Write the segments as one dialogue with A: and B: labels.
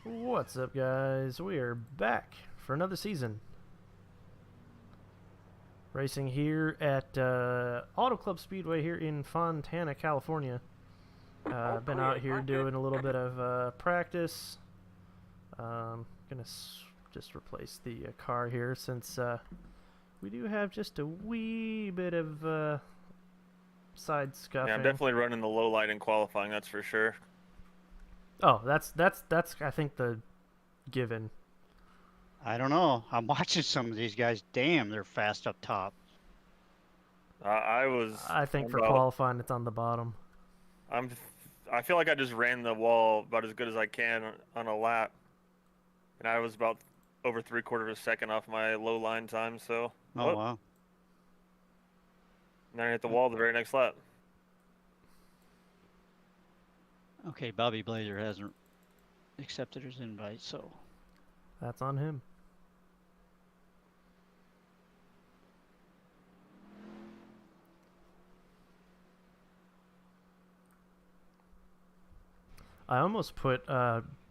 A: What's up, guys? We are back for another season. Racing here at Autoclub Speedway here in Fontana, California. Been out here doing a little bit of practice. Gonna just replace the car here since we do have just a wee bit of side scuffing.
B: Yeah, I'm definitely running the low light in qualifying, that's for sure.
A: Oh, that's I think the given.
C: I don't know. I'm watching some of these guys. Damn, they're fast up top.
A: I think for qualifying, it's on the bottom.
B: I feel like I just ran the wall about as good as I can on a lap, and I was about over 3/4 of a second off my low line time. So.
C: Oh wow.
B: And then I hit the wall the very next lap.
C: Okay, Bobby Blazer hasn't accepted his invite, so
A: that's on him. I almost put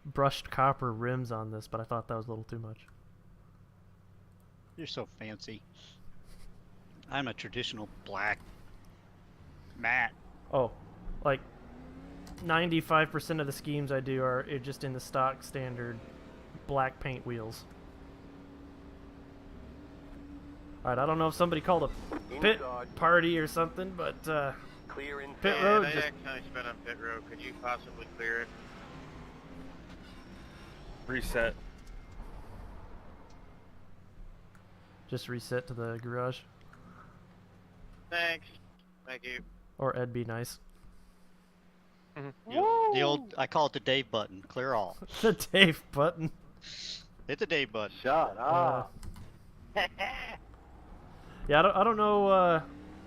A: brushed copper rims on this, but I thought that was a little too much.
C: You're so fancy. I'm a traditional black matte.
A: Oh, like 95% of the schemes I do are just in the stock standard black paint wheels. Alright, I don't know if somebody called a pit party or something, but
D: clear in
A: pit road.
D: I accidentally spent on pit road. Could you possibly clear it?
B: Reset.
A: Just reset to the garage.
D: Thanks. Thank you.
A: Or Ed be nice.
C: The old, I call it the Dave button. Clear all.
A: The Dave button.
C: Hit the Dave button.
D: Shut up.
A: Yeah, I don't know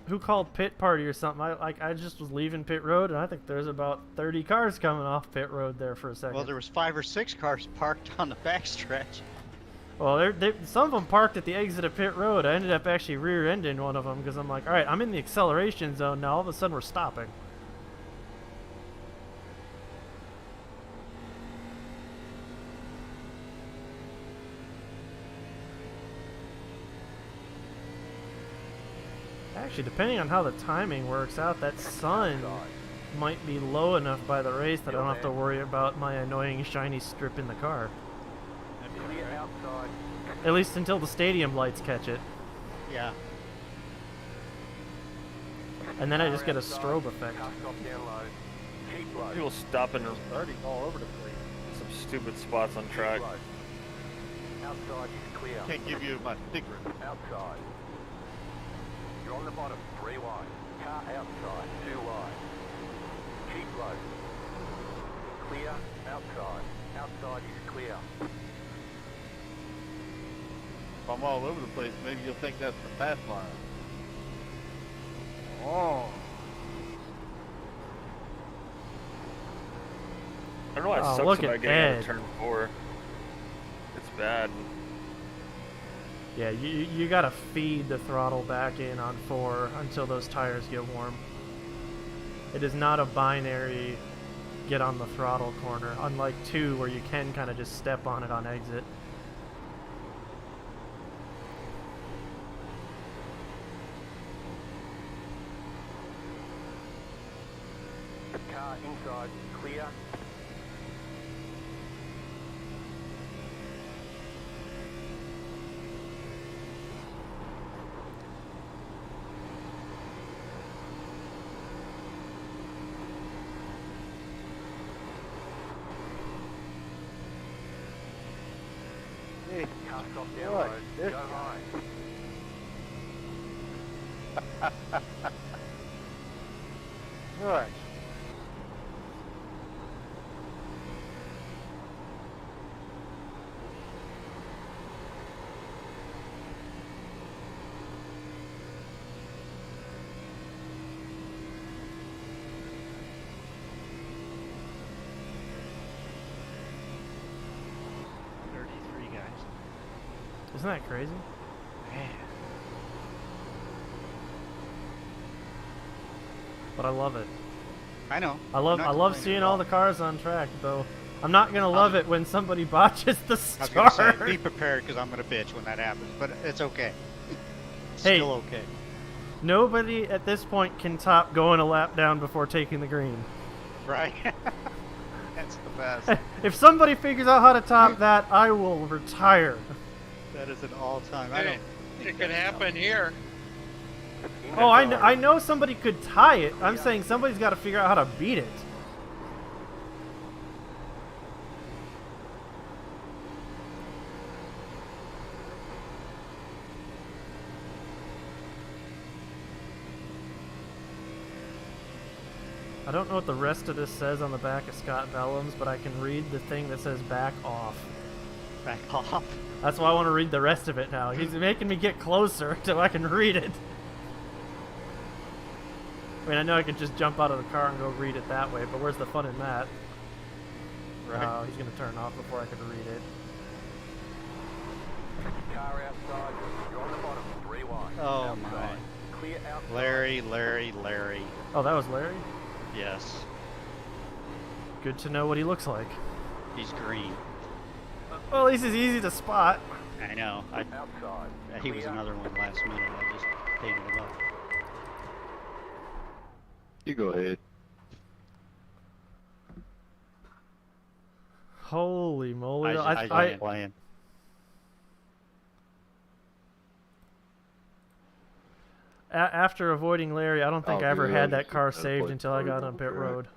A: who called pit party or something. I just was leaving pit road, and I think there's about 30 cars coming off pit road there for a second.
C: Well, there was 5 or 6 cars parked on the backstretch.
A: Well, some of them parked at the exit of pit road. I ended up actually rear-ending one of them because I'm like, all right, I'm in the acceleration zone now. All of a sudden, we're stopping. Actually, depending on how the timing works out, that sun might be low enough by the race that I don't have to worry about my annoying shiny strip in the car. At least until the stadium lights catch it.
C: Yeah.
A: And then I just get a strobe effect.
B: People stopping all over the place. Some stupid spots on track.
D: Outside is clear.
E: Can't give you my secret.
D: Outside. You're on the bottom, 3 wide. Car outside, 2 wide. Keep low. Clear, outside. Outside is clear.
E: If I'm all over the place, maybe you'll think that's the fast line. Oh.
B: I don't know why it sucks about getting out of turn 4. It's bad.
A: Yeah, you gotta feed the throttle back in on 4 until those tires get warm. It is not a binary get on the throttle corner, unlike 2 where you can kind of just step on it on exit.
D: Car inside, clear.
E: Hey,
D: Car stop down
E: what?
D: road.
E: This
D: Go high.
E: Right.
A: Isn't that crazy?
C: Man.
A: But I love it.
C: I know.
A: I love seeing all the cars on track, though. I'm not gonna love it when somebody botches the
C: I was gonna
A: start.
C: say, be prepared because I'm gonna bitch when that happens, but it's okay. It's
A: Hey.
C: still okay.
A: Nobody at this point can top going a lap down before taking the green.
C: Right? That's the best.
A: If somebody figures out how to top that, I will retire.
C: That is an all-time. I
F: Hey,
C: don't.
F: it could happen here.
A: Oh, I know somebody could tie it. I'm saying somebody's got to figure out how to beat it. I don't know what the rest of this says on the back of Scott Bellum's, but I can read the thing that says back off.
C: Back off.
A: That's why I want to read the rest of it now. He's making me get closer so I can read it. I mean, I know I could just jump out of the car and go read it that way, but where's the fun in that?
C: Right.
A: Oh, he's going to turn off before I could read it.
D: Car outside. You're on the bottom. 3 wide.
C: Oh
D: outside.
C: my.
D: Clear outside.
C: Larry.
A: Oh, that was Larry?
C: Yes.
A: Good to know what he looks like.
C: He's green.
A: Well, at least he's easy to spot.
C: I know.
D: Outside.
C: He was
D: Clear.
C: another one last minute. I just painted him up.
E: You go ahead.
A: Holy moly.
C: I ain't playing.
A: After avoiding Larry, I don't think
E: Oh,
A: I ever
E: dude,
A: had
E: I
A: that
E: just
A: car
E: had to
A: saved
E: play
A: until I got
E: Story
A: on pit
E: Mode,
A: road.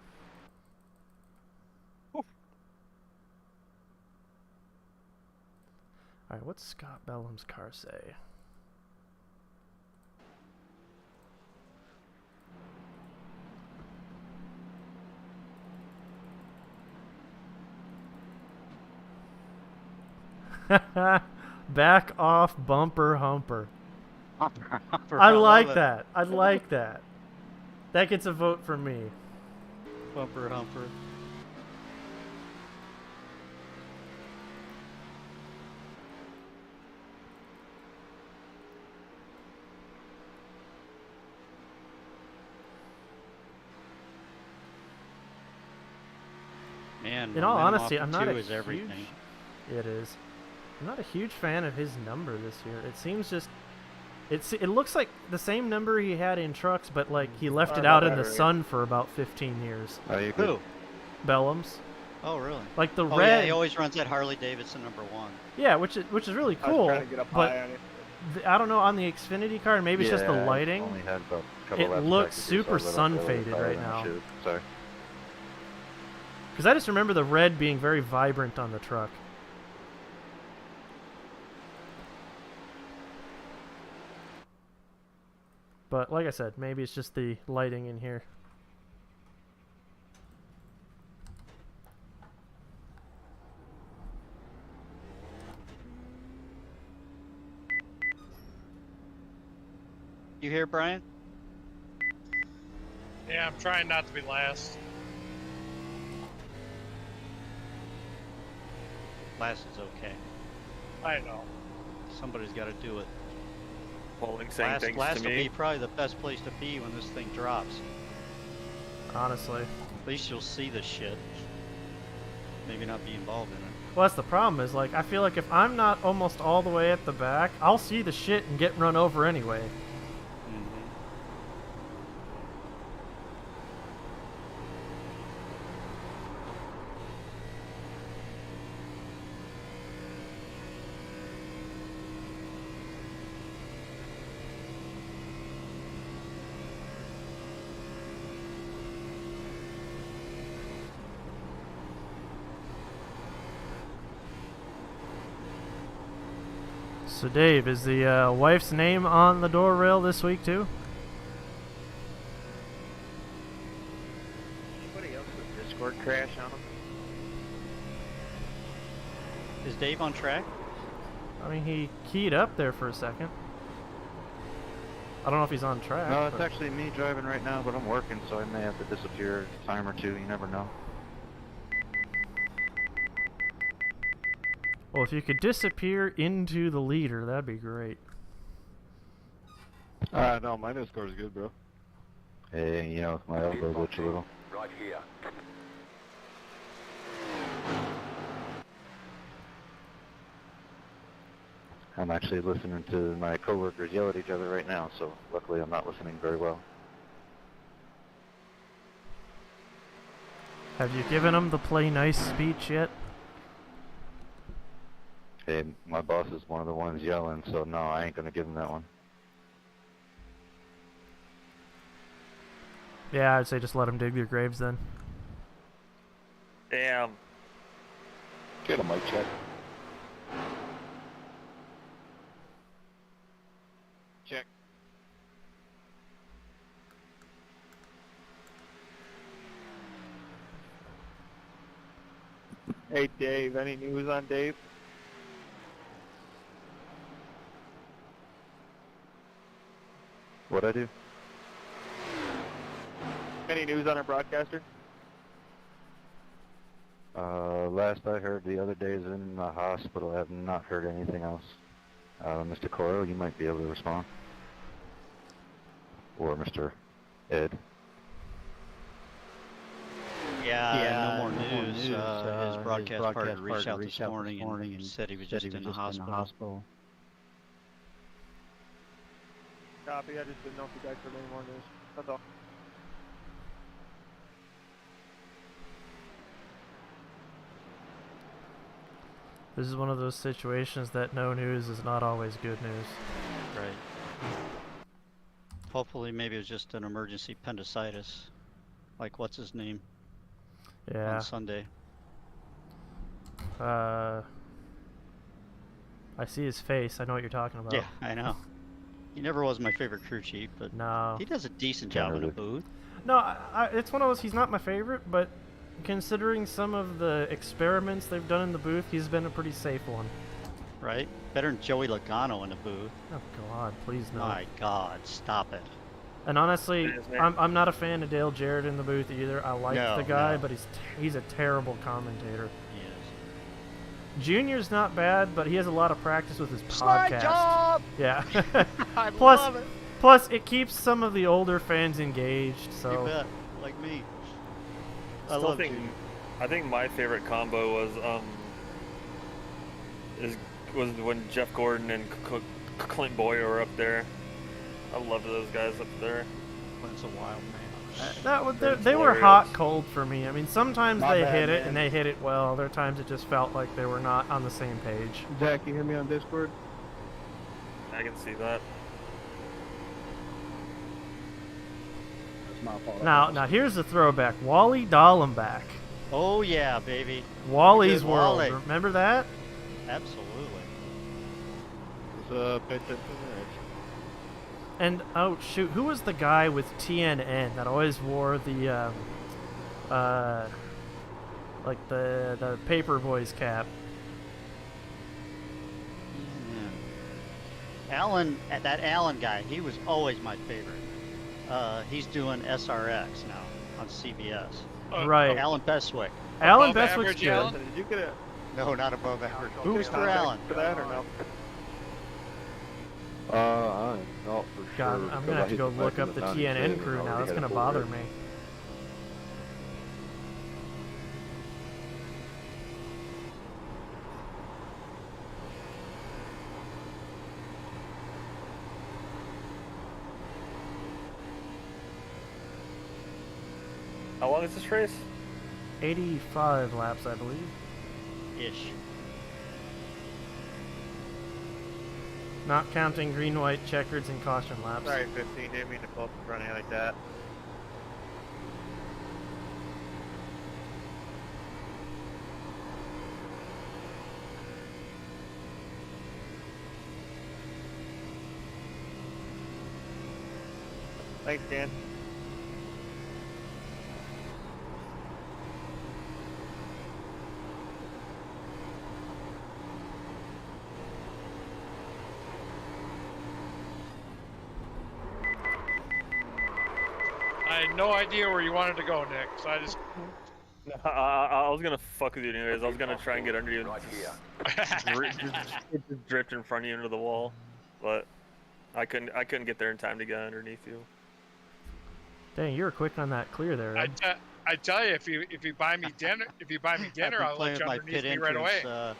A: Alright, what's Scott Bellum's car say? Back off, bumper humper. I like that. I like that. That gets a vote from me.
C: Bumper humper. Man,
A: In all
C: momentum
A: honesty,
C: off
A: I'm
C: the
A: not
C: two
A: a
C: is everything.
A: It is. I'm not a huge fan of his number this year. It seems just... It looks like the same number he had in trucks, but like he left it
E: Sorry
A: out
E: about
A: in the
E: that, Rick.
A: sun for about 15 years.
E: Are you
C: Who?
E: good?
A: Bellum's.
C: Oh, really?
A: Like the
C: Oh,
A: red...
C: yeah, he always runs that Harley Davidson #1.
A: Yeah, which is really
E: I was
A: cool.
E: trying to get up
A: but
E: high on it.
A: I don't know, on the Xfinity car, maybe it's just the
E: Yeah, I
A: lighting.
E: only had about a couple
A: It
E: laps
A: looks
E: back to do,
A: super
E: so I lit up the
A: sun-faded
E: tire
A: right
E: and
A: now.
E: shoot. Sorry.
A: Because I just remember the red being very vibrant on the truck. But like I said, maybe it's just the lighting in here.
C: You hear, Brian?
F: Yeah, I'm trying not to be last.
C: Last is okay.
F: I know.
C: Somebody's got to do it.
B: Polling saying
C: Last
B: thanks
C: will
B: to
C: be
B: me.
C: probably the best place to be when this thing drops.
A: Honestly.
C: At least you'll see the shit. Maybe not be involved in it.
A: Well, that's the problem is, like, I feel like if I'm not almost all the way at the back, I'll see the shit and get run over anyway. So Dave, is the wife's name on the door rail this week too?
E: Anybody else with Discord crash on them?
C: Is Dave on track?
A: I mean, he keyed up there for a second. I don't know if he's on track.
E: No, it's
A: but-
E: actually me driving right now, but I'm working, so I may have to disappear a time or two. You never know.
A: Well, if you could disappear into the leader, that'd be great.
E: No, my Discord's good, bro. Hey, you know, my elbow glitch a little.
D: Right here.
E: I'm actually listening to my coworkers yell at each other right now, so luckily I'm not listening very well.
A: Have you given him the play nice speech yet?
E: Hey, my boss is one of the ones yelling, so no, I ain't gonna give him that one.
A: Yeah, I'd say just let him dig their graves then.
B: Damn.
E: Get a mic check. Check.
G: Hey Dave, any news on Dave?
E: What'd I do?
G: Any news on our broadcaster?
E: Last I heard the other day is in the hospital. I have not heard anything else. Mr. Coyle, you might be able to respond. Or Mr. Ed.
C: Yeah, no more news. His broadcast partner reached out this morning and said he was just in the hospital.
G: Copy, I just didn't know if you guys heard any more news. That's all.
A: This is one of those situations that no news is not always good news.
C: Right. Hopefully, maybe it was just an emergency appendicitis, like what's his name
A: Yeah.
C: on Sunday.
A: I see his face. I know what you're talking about.
C: Yeah, I know. He never was my favorite crew chief, but
A: No.
C: he does a decent job in a
E: Generally.
C: booth.
A: No, it's one of those. He's not my favorite, but considering some of the experiments they've done in the booth, he's been a pretty safe one.
C: Right? Better than Joey Logano in the booth.
A: Oh God, please no.
C: My God, stop it.
A: And honestly,
B: Yes, man.
A: I'm not a fan of Dale Jarrett in the booth either. I like
C: No,
A: the guy,
C: no.
A: but he's a terrible commentator.
C: He is.
A: Junior's not bad, but he has a lot of practice with his
C: Slide
A: podcast.
C: job!
A: Yeah.
C: I
A: Plus-
C: love it.
A: Plus, it keeps some of the older fans engaged.
C: You
A: So
C: bet. Like me. I
B: Still
C: love
B: think,
C: Junior.
B: I think my favorite combo was when Jeff Gordon and Clint Boyer were up there. I loved those guys up there.
C: Clint's a wild man.
A: they were
B: hilarious.
A: hot cold for me. I mean, sometimes
G: My
A: they
G: bad,
A: hit it
G: man.
A: and they hit it well. Other times it just felt like they were not on the same page.
G: Jack, you hear me on Discord?
B: I can see that.
G: That's my fault.
A: Now here's the throwback: Wally Dallenbach,
C: Oh, yeah, baby.
A: Wally's
C: Good
A: World.
C: Wally.
A: Remember that?
C: Absolutely.
G: What's up, pitch it to the edge.
A: And oh shoot, who was the guy with TNN that always wore the like the paper boys cap?
C: Yeah. That Allen guy, he was always my favorite. He's doing SRX now on CBS.
A: Right.
C: Alan Beswick.
A: Alan
F: Above
A: Bestwick's
F: average,
A: good.
F: Alan?
G: Did you get a
C: No, not above average. Who's for
G: contact
C: Allen?
G: for that or no?
E: I'm not for
A: God,
E: sure.
A: I'm gonna have to go look up the TNN crew now. That's gonna bother me.
B: How long is this race?
A: 85 laps, I believe.
C: Ish.
A: Not counting green, white, checkers, and caution laps.
G: Sorry, 15. Didn't mean to pull up in front of you like that. Thanks, Dan.
F: I had no idea where you wanted to go, Nick. So I just
B: I was gonna fuck with you anyways. I was gonna try and get under you and
D: Right here.
B: just drift in front of you into the wall, but I couldn't get there in time to get underneath you.
A: Dang, you were quick on that clear there. Ed.
F: I tell you, if you buy me dinner,
C: I've been
F: I'll
C: playing
F: let you
C: with my
F: underneath
C: pit
F: me right away.
C: entrance,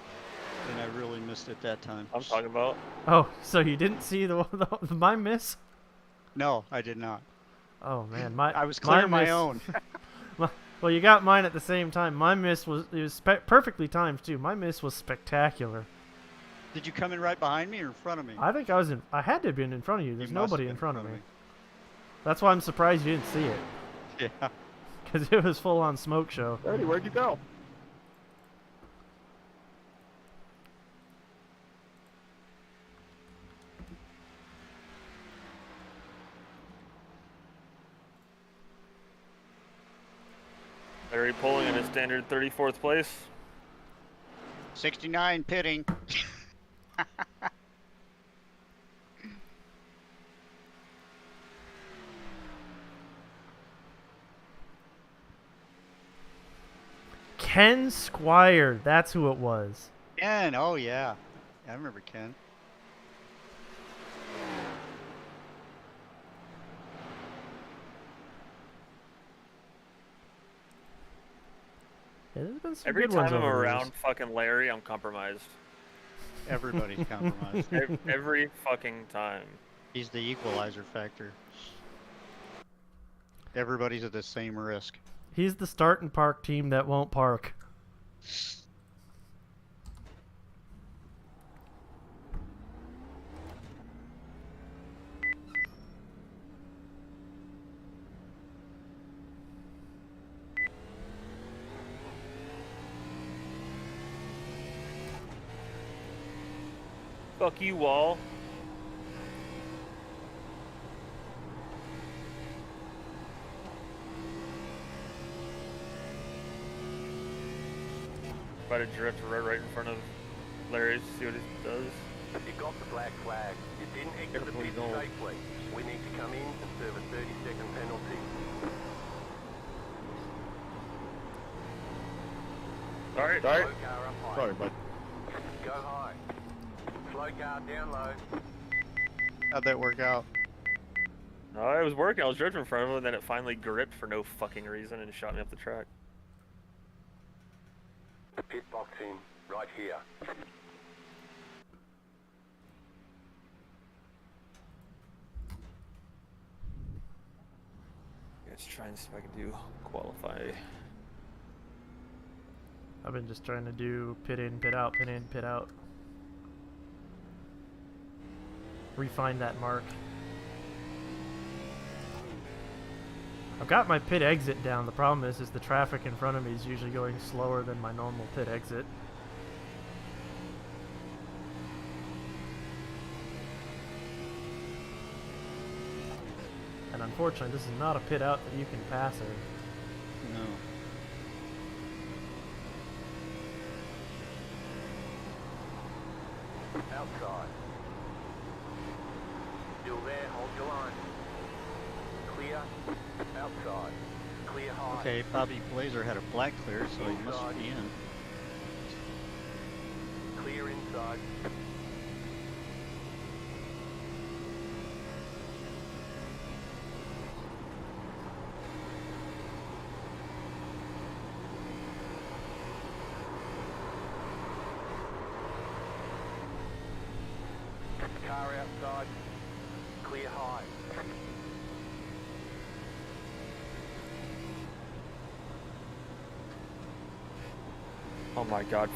C: and I really noticed at that time.
B: I'm talking about.
A: Oh, so you didn't see my miss?
C: No, I did not.
A: Oh man,
C: I was clearing my
A: miss-
C: own.
A: Well, you got mine at the same time. My miss was perfectly timed too. My miss was spectacular.
C: Did you come in right behind me or in front of me?
A: I think I had to have been in front of you. There's
C: You must have
A: nobody
C: been
A: in front of me. That's why I'm surprised you didn't see it.
C: Yeah.
A: Because it was full on smoke show.
G: Eddie, where'd you go?
B: Larry pulling in a standard 34th place.
C: 69 pitting.
A: Ken Squire, that's who it was.
C: Ken, oh yeah. I remember Ken.
A: Yeah, there's been some
B: Every
A: good ones
B: time I'm
A: over the
B: around
A: years.
B: fucking Larry, I'm compromised.
C: Everybody's compromised.
B: Every fucking time.
C: He's the equalizer factor. Everybody's at the same risk.
A: He's the start and park team that won't park.
B: Fuck you, Wall. About to drift right in front of Larry, see what he does.
D: You got the black flag. You didn't exit the pit safely. We need to come in and serve a 30-second penalty.
B: Alright.
D: Slow car up high.
G: Sorry, bud.
D: Go high. Slow car down low.
C: How'd that work out?
B: No, I was working, I was drifting in front of him, and then it finally gripped for no fucking reason and shot me up the track.
D: The pit box in, right here.
B: Let's try and see if I can do qualify.
A: I've been just trying to do pit in, pit out, pit in, pit out. Refine that mark. I've got my pit exit down. The problem is the traffic in front of me is usually going slower than my normal pit exit. And unfortunately, this is not a pit out that you can pass in.
C: No.
D: Outside. Still there, hold your line. Clear. Outside. Clear high.
C: Okay, Bobby Blazer had a black clear, so he must be in.
D: Clear inside. Car outside. Clear high.
B: Oh my god.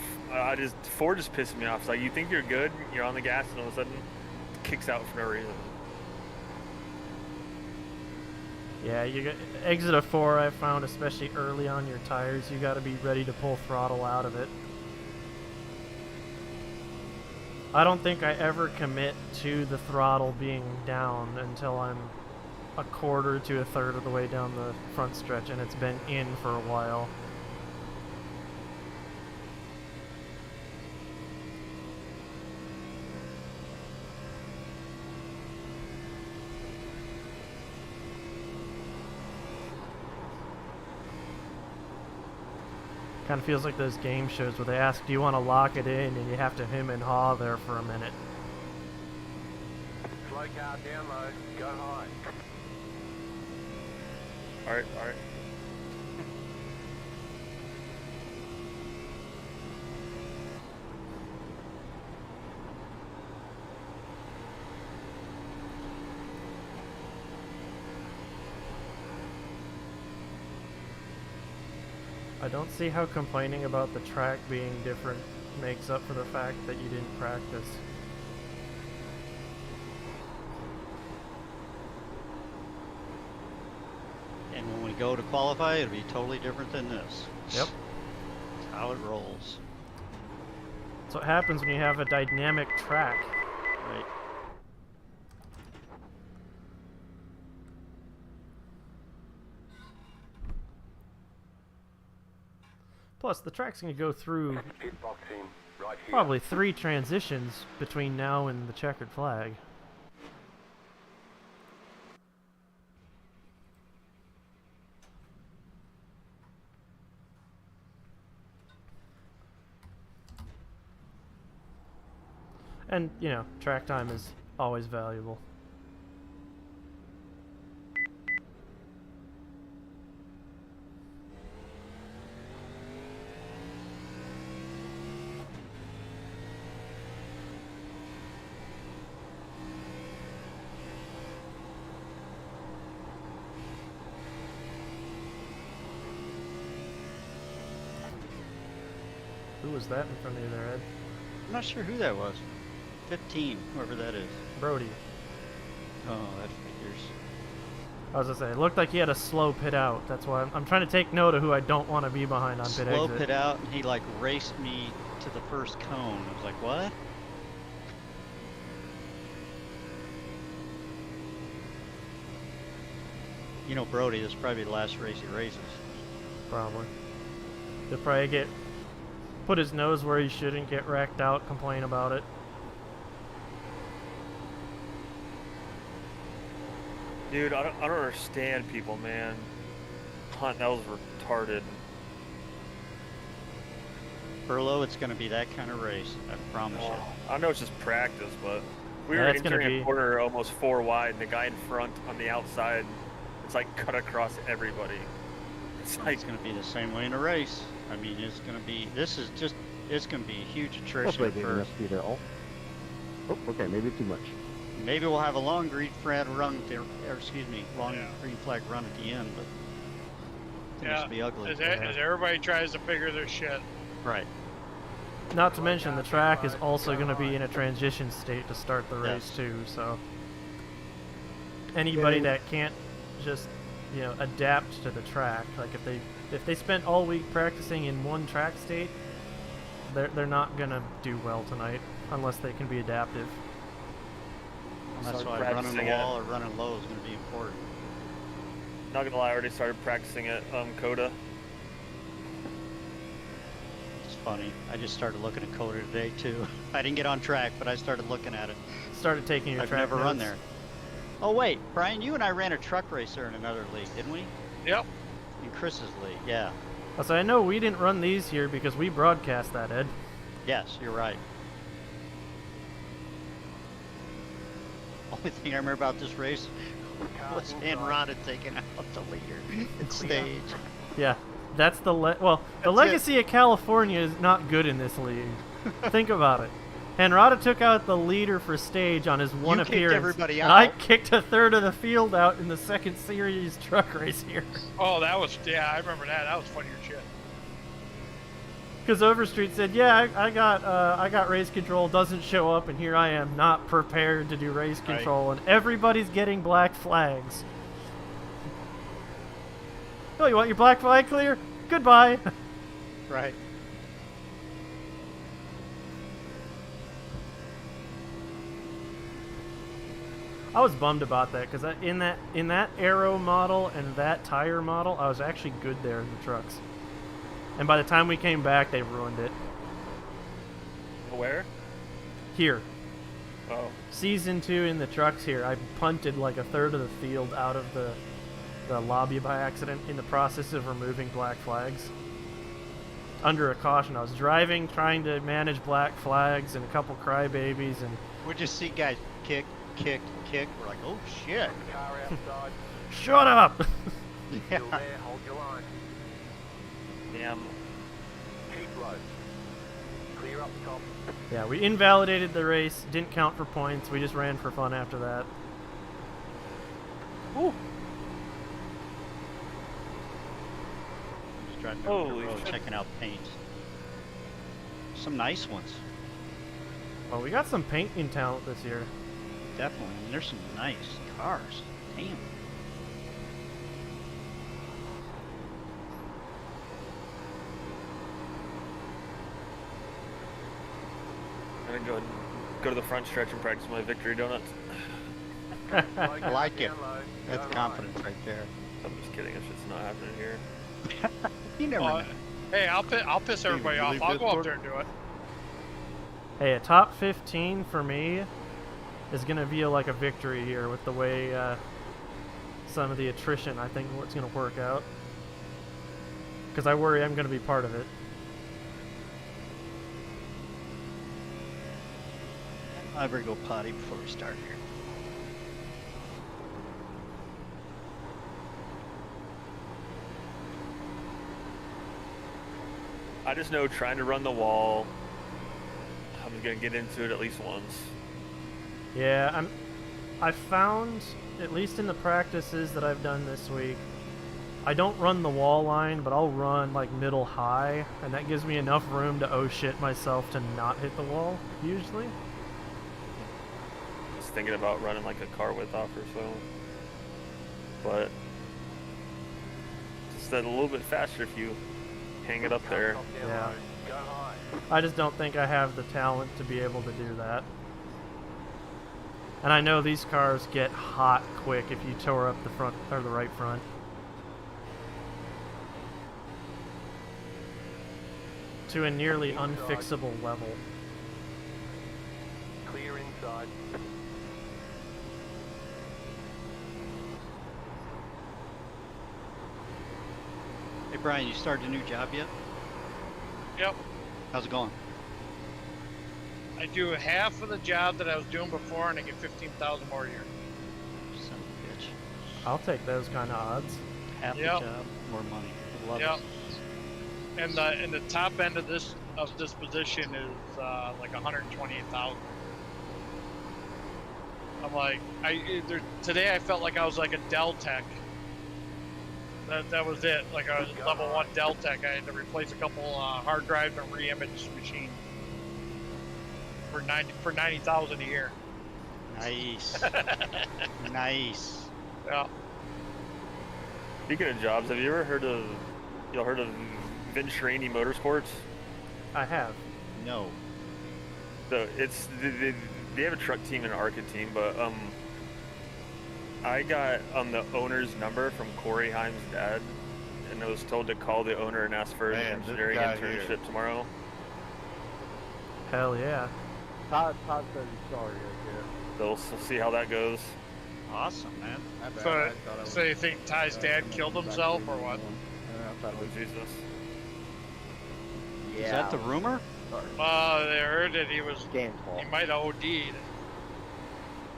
B: Ford just pissed me off. It's like, you think you're good, you're on the gas, and all of a sudden, it kicks out for no reason.
A: Yeah, you got exit of 4. I found, especially early on your tires, you got to be ready to pull throttle out of it. I don't think I ever commit to the throttle being down until I'm a quarter to a third of the way down the front stretch, and it's been in for a while. Kind of feels like those game shows where they ask, do you want to lock it in, and you have to hem and haw there for a minute.
D: Slow car down low. Go high.
B: Alright, alright.
A: don't see how complaining about the track being different makes up for the fact that you didn't practice.
C: And when we go to qualify, it'll be totally different than this.
A: Yep.
C: That's how it rolls.
A: That's what happens when you have a dynamic track.
C: Right.
A: Plus, the track's going to go through
D: Pit box in, right here.
A: probably 3 transitions between now and the checkered flag. And, you know, track time is always valuable. Who was that in front of you there, Ed?
C: I'm not sure who that was. 15, whoever that is.
A: Brody.
C: Oh, that figures.
A: I was gonna say, it looked like he had a slow pit out. That's why I'm trying to take note of who I don't want to be behind on pit
C: Slow
A: exit.
C: pit out, and he like raced me to the first cone. I was like, what? You know, Brody, this is probably the last race he races.
A: Probably. He'll probably put his nose where he shouldn't, get wrecked out, complain about it.
B: Dude, I don't understand people, man. Hunt, that was retarded.
C: Furlough, it's going to be that kind of race. I promise you.
B: I know it's just practice, but we
A: Yeah,
B: were
A: it's gonna
B: entering
A: be-
B: a corner almost 4 wide, and the guy in front on the outside, it's like cut across everybody. It's like
C: It's going to be the same way in a race. I mean, it's going to be. This is just. It's going to be a huge attrition
H: Hopefully
C: at
H: they
C: first.
H: must be there. Oh, okay, maybe too much.
C: Maybe we'll have a long green flag run there, or excuse me, long green flag run at the end, but it's
F: Yeah,
C: gonna be ugly.
F: as everybody tries to figure their shit.
C: Right.
A: Not to mention, the track is also going to be in a transition state to start the race
C: Yes.
A: too, so anybody that can't just, you know, adapt to the track, like if they spent all week practicing in one track state, they're not going to do well tonight unless they can be adaptive.
C: And that's
B: Start
C: why running the
B: practicing it.
C: wall or running low is going to be important.
B: not gonna lie, I already started practicing at Coda.
C: It's funny. I just started looking at Coda today too. I didn't get on track, but I started looking at it.
A: Started taking your
C: I've
A: track
C: never run
A: notes.
C: there. Oh wait, Brian, you and I ran a truck race there in another league, didn't we?
F: Yep.
C: In Chris's league, yeah.
A: So I know we didn't run these here because we broadcast that, Ed.
C: Yes, you're right. Only thing I remember about this race was Rada taking out the leader at stage.
A: Yeah, that's the the legacy of California is not good in this league. Think about it. Henrada took out the leader for stage on his one
C: You kicked
A: appearance,
C: everybody
A: and I
C: out.
A: kicked a third of the field out in the second series truck race here.
F: Oh, that was, yeah, I remember that. That was funnier shit.
A: Because Overstreet said, "Yeah, I got race control, doesn't show up, and here I am not prepared to do race
C: Right.
A: control, and everybody's getting black flags." Oh, you want your black flag clear? Goodbye.
C: Right.
A: I was bummed about that because in that aero model and that tire model, I was actually good there in the trucks. And by the time we came back, they ruined it.
B: Where?
A: Here,
B: Oh.
A: season 2 in the trucks here, I punted like a third of the field out of the lobby by accident in the process of removing black flags. Under a caution, I was driving, trying to manage black flags and a couple crybabies, and
C: We just see guys kick. We're like, oh shit.
D: Car outside.
A: shut up.
D: Still there, hold your line.
B: Damn.
D: Keep low. Clear up top.
A: Yeah, we invalidated the race, didn't count for points, we just ran for fun after that. Ooh.
C: driving over the
B: Holy
C: road,
B: shit.
C: checking out paint. Some nice ones.
A: Well, we got some painting talent this year.
C: Definitely. I mean, there's some nice cars. Damn.
B: I'm gonna go ahead and go to the front stretch and practice my victory donuts.
C: I like it. That's confidence right there.
B: I'm just kidding. It's just not happening here.
C: You never know.
F: Hey, I'll piss everybody
H: you
F: off.
H: leave
F: I'll
H: this
F: go up
H: for-
F: there and do it.
A: Hey, a top 15 for me is gonna feel like a victory here with the way some of the attrition I think what's gonna work out. Because I worry I'm gonna be part of it.
C: I better go potty before we start here.
B: I just know trying to run the wall, I'm gonna get into it at least once.
A: Yeah, I found, at least in the practices that I've done this week, I don't run the wall line, but I'll run like middle high, and that gives me enough room to oh shit myself to not hit the wall, usually.
B: Just thinking about running like a car width off or so. But just that a little bit faster if you hang it up there.
A: Yeah.
D: Go high.
A: I just don't think I have the talent to be able to do that. And I know these cars get hot quick if you tore up the front or the right front. To a nearly unfixable level.
D: Clear inside.
C: Hey Brian, you started a new job yet?
F: Yep.
C: How's it going?
F: I do half of the job that I was doing before, and I get 15,000 more a year.
C: Son of a bitch.
A: I'll take those kind of odds.
C: Half the
F: Yep.
C: job, more money. Love
F: Yep.
C: it.
F: And the top end of this position is like 128,000. I'm like, today I felt like I was like a Dell tech. That was it. Like a level 1 Dell tech. I had to replace a couple hard drives and re-image machine for 90,000 a year.
C: Nice. Nice.
F: Yeah.
B: Speaking of jobs, have you ever heard of Vincerini Motorsports?
A: I have.
C: No.
B: So it's they have a truck team and an ARCA team, but I got the owner's number from Corey Himes' dad, and I was told to call the owner and ask for an
H: Man, this
B: engineering
H: guy
B: internship
H: here.
B: tomorrow.
A: Hell yeah.
G: Todd said he's sorry right
B: So we'll see how that goes.
C: Awesome, man.
F: So you think Ty's dad killed himself or what?
B: Oh, Jesus.
G: there.
C: Is that the rumor?
F: They heard that he
G: Game's fault.
F: might have OD'd.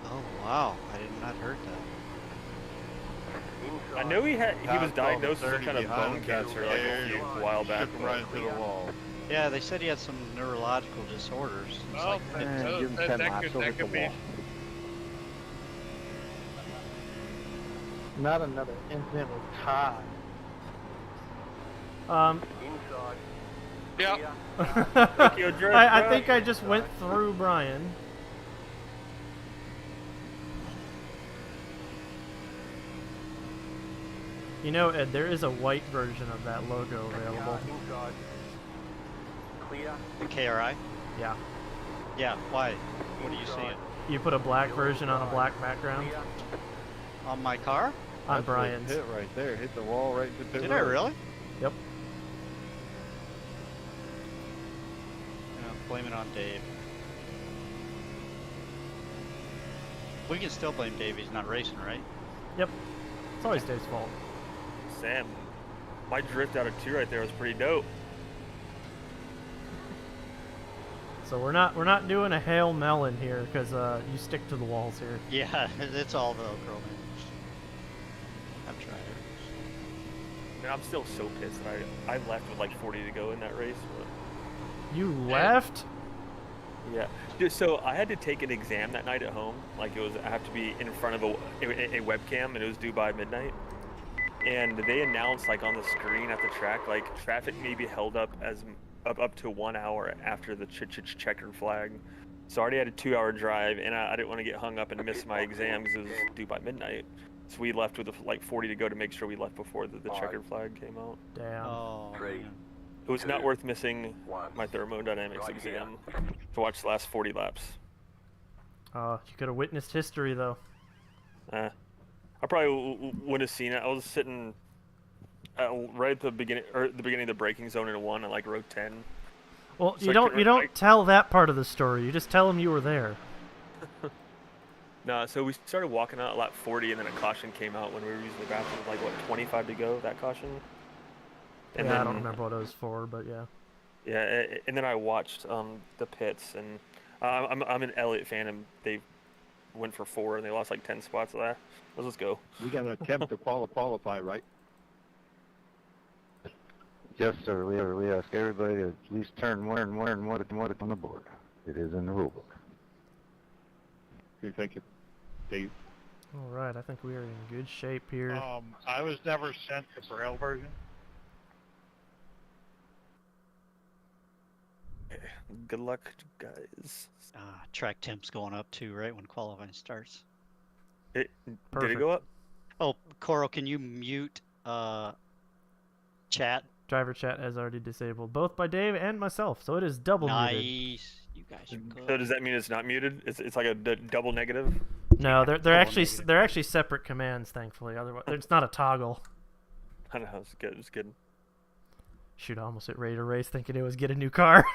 C: Oh wow, I did not heard that.
B: I know he was diagnosed with some
H: 30
B: kind of bone
H: behind,
B: cancer like a while back.
H: Shook him right into the wall.
C: Yeah, they said he had some neurological disorders. It's
F: Oh,
C: like,
G: Give him 10 laps over
F: that
G: the
F: could be.
G: wall. Not another incident with Todd.
D: Inside.
F: Yeah.
B: Tokyo Drift,
A: I
B: bro.
A: think I just went through Brian. You know, Ed, there is a white version of that logo available.
D: Inside. Clear.
C: the KRI?
A: Yeah.
C: Yeah, why? What do you see it?
A: You put a black version on a black background
D: Clear.
C: On my car?
A: on
H: That's what
A: Brian's.
H: hit right there. Hit the wall right into pit
C: Did I
H: road.
C: really?
A: Yep.
C: Blame it on Dave. We can still blame Dave, he's not racing, right?
A: Yep. It's always Dave's fault.
B: Sam, my drift out of 2 right there was pretty dope.
A: So we're not doing a Hail Melon here because you stick to the walls here.
C: Yeah, it's all Velcro, man. I've tried it.
B: Man, I'm still so pissed that I left with like 40 to go in that race. But
A: You left?
B: yeah, dude, so I had to take an exam that night at home. Like I have to be in front of a webcam, and it was due by midnight. and they announced like on the screen at the track, like traffic may be held up as up to 1 hour after the checkered flag. So I already had a 2-hour drive, and I didn't want to get hung up and miss my exam because it was due by midnight. So we left with like 40 to go to make sure we left before the checkered flag came out.
A: Damn.
C: Oh, man.
B: It was not worth missing my thermodynamics exam to watch the last 40 laps.
A: You could have witnessed history, though.
B: I probably would have seen it. I was sitting right at the beginning, or the beginning of the braking zone in one, at like row 10.
A: Well,
B: So
A: you
B: I
A: don't
B: couldn't-
A: tell that part of the story. You just tell them you were there.
B: No, so we started walking out at lap 40, and then a caution came out when we were using the bathroom. Like what, 25 to go? That caution. And
A: Yeah,
B: then,
A: I don't remember what it was for, but yeah.
B: Yeah, and then I watched the pits, and I'm an Elliott fan, and they went for 4, and they lost like 10 spots of that. Let's go.
H: We got to attempt to qualify, right?
E: Yes, sir. We ask everybody to at least turn one on the board. It is in the rule book.
H: You think it, Dave?
A: All right, I think we are in good shape here.
F: I was never sent the Braille version.
B: Good luck, guys.
C: Track temp's going up too, right, when qualifying starts.
B: Did it
A: Perfect.
B: go up?
C: Oh, Coral, can you mute chat?
A: Driver chat has already disabled, both by Dave and myself, so it is double muted.
C: Nice. You guys are good.
B: So does that mean it's not muted? It's like a double negative?
A: No, they're
C: double
A: actually
C: negative.
A: they're actually separate commands, thankfully. Otherwise, it's not a toggle.
B: I don't know. It's good. It's good.
A: Shoot, I almost hit ready to race thinking it was get a new car.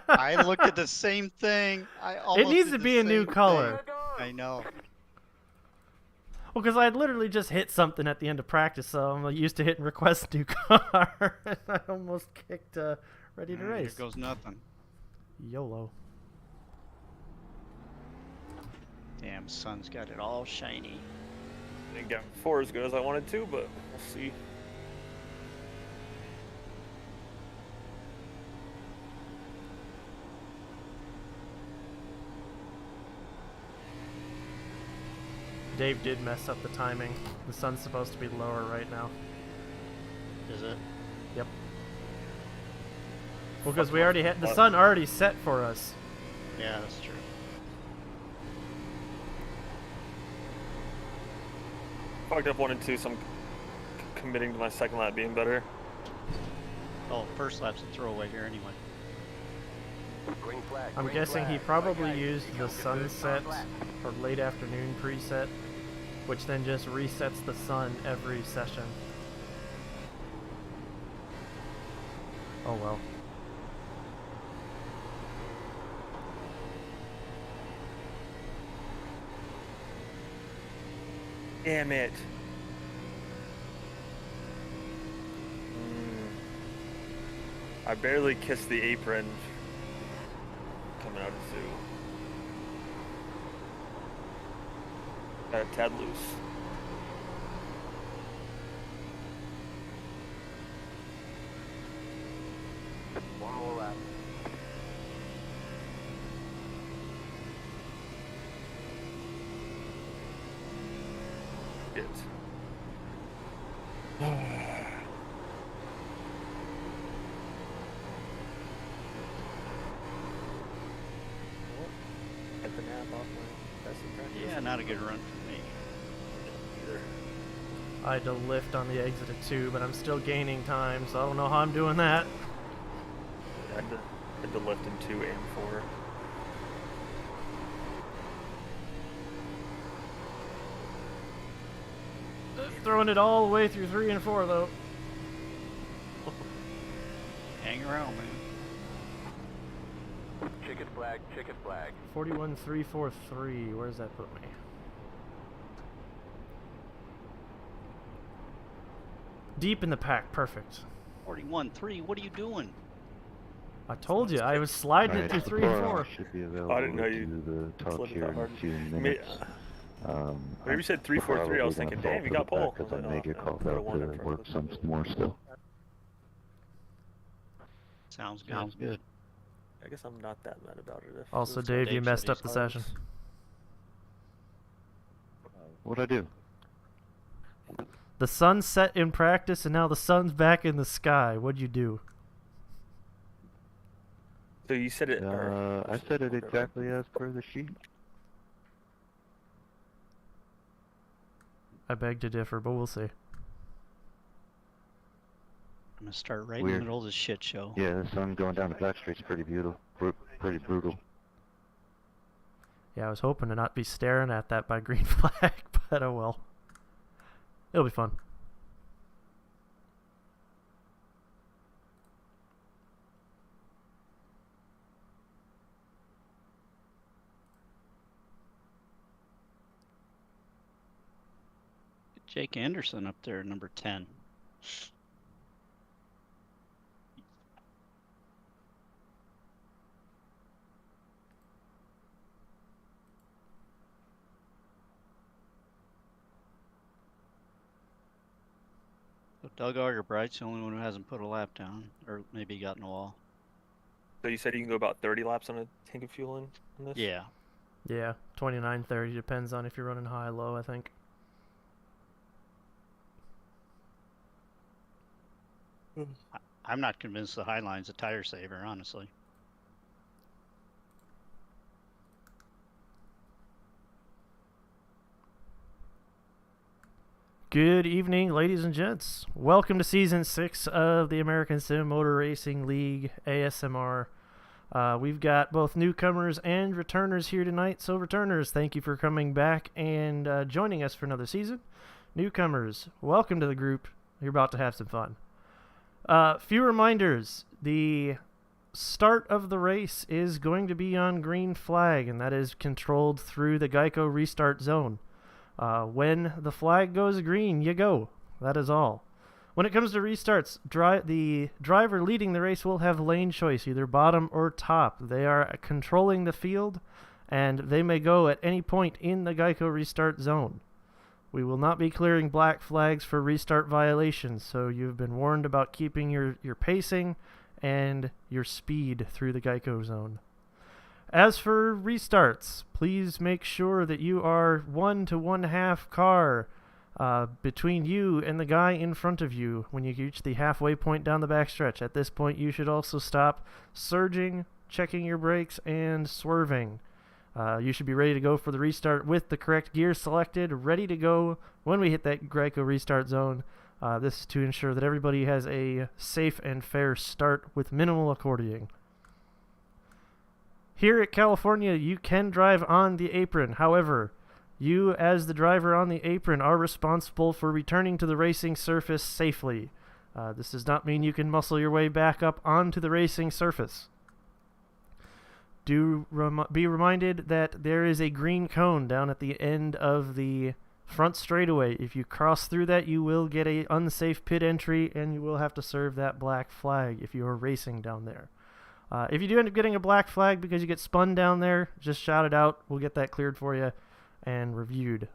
C: I looked at the same thing. I almost
A: needs
C: did
A: to
C: the
A: be a new
C: same
A: color.
C: thing. I know.
A: Well, because I had literally just hit something at the end of practice, so I'm used to hitting request new car. And I almost kicked ready to
C: Here
A: race.
C: goes nothing.
A: YOLO.
C: Damn, sun's got it all shiny.
B: Didn't get 4 as good as I wanted to, but we'll see.
A: Dave did mess up the timing. The sun's supposed to be lower right now.
C: Is it?
A: Yep. Well, because we already had the sun already set for us.
C: Yeah, that's true.
B: Fucked up 1 and 2, so I'm committing to my second lap being better.
C: Oh, first lap's a throwaway here anyway.
D: Green flag.
A: I'm
D: green
A: guessing he
D: flag.
A: probably
D: Okay,
A: used
D: you
A: the
D: got your first
A: sunset
D: lap.
A: or late afternoon preset, which then just resets the sun every session. Oh well.
B: Damn it. I barely kissed the apron coming out of the zoo. Got a tad loose.
D: One more lap.
B: It. Get the nap off my best in practice.
C: Yeah, not a good run for me.
B: Either.
A: I had to lift on the exit of 2, but I'm still gaining time, so I don't know how I'm doing that.
B: I had to lift in 2 and 4.
A: Throwing it all the way through 3 and 4, though.
C: Hang around, man.
D: Chicken flag, chicken flag.
A: 41.343. Where does that put me? Deep in the pack. Perfect.
C: 41-3, what are you doing?
A: I told you, I was sliding it through 3 and 4.
E: Should be available
B: I didn't know
E: to
B: you
E: do the talk
B: flipped
E: here
B: that
E: in
B: hard.
E: a few
B: Maybe-
E: minutes.
B: Maybe you said 343. I was thinking, damn, you got pole.
E: Because I
B: was
E: may
B: like,
E: get
B: oh,
E: called
B: put a
E: out
B: 1 in
E: to
B: front
E: work
B: of it.
E: some more still.
C: Sounds good.
E: Sounds good.
B: I guess I'm not that mad about it. If
A: Also,
B: it was-
A: Dave, you
C: Dave
A: messed
C: said
A: up the
C: he's
A: session.
E: What'd I do?
A: The sun set in practice, and now the sun's back in the sky. What'd you do?
B: So you said it.
E: I said it exactly as per the sheet.
A: I beg to differ, but we'll see.
C: I'm gonna start right in
E: Weird.
C: the middle of this shit show.
E: Yeah, the sun going down the back street's pretty beautiful. Pretty brutal.
A: Yeah, I was hoping to not be staring at that by green flag, but oh well. It'll be fun.
C: Jake Anderson up there, number 10. So Doug Augerbright's the only one who hasn't put a lap down, or maybe gotten a wall.
B: So you said you can go about 30 laps on a tank of fuel in this?
C: Yeah.
A: Yeah, 29, 30, depends on if you're running high, low, I think.
C: I'm not convinced the Highline's a tire saver, honestly.
A: Good evening, ladies and gents. Welcome to Season 6 of the American Sim Motor Racing League, ASMR. We've got both newcomers and returners here tonight. So returners, thank you for coming back and joining us for another season. Newcomers, welcome to the group. You're about to have some fun. Few reminders. The start of the race is going to be on green flag, and that is controlled through the Geico restart zone. When the flag goes green, you go. That is all. When it comes to restarts, the driver leading the race will have lane choice, either bottom or top. They are controlling the field, and they may go at any point in the Geico restart zone. We will not be clearing black flags for restart violations, so you've been warned about keeping your pacing and your speed through the Geico zone. As for restarts, please make sure that you are 1 to 1/2 car between you and the guy in front of you when you reach the halfway point down the backstretch. At this point, you should also stop surging, checking your brakes, and swerving. You should be ready to go for the restart with the correct gear selected, ready to go when we hit that Geico restart zone. This is to ensure that everybody has a safe and fair start with minimal accordioning. Here at California, you can drive on the apron. However, you as the driver on the apron are responsible for returning to the racing surface safely. This does not mean you can muscle your way back up onto the racing surface. Be reminded that there is a green cone down at the end of the front straightaway. If you cross through that, you will get an unsafe pit entry, and you will have to serve that black flag if you are racing down there. If you do end up getting a black flag because you get spun down there, just shout it out. We'll get that cleared for you and reviewed.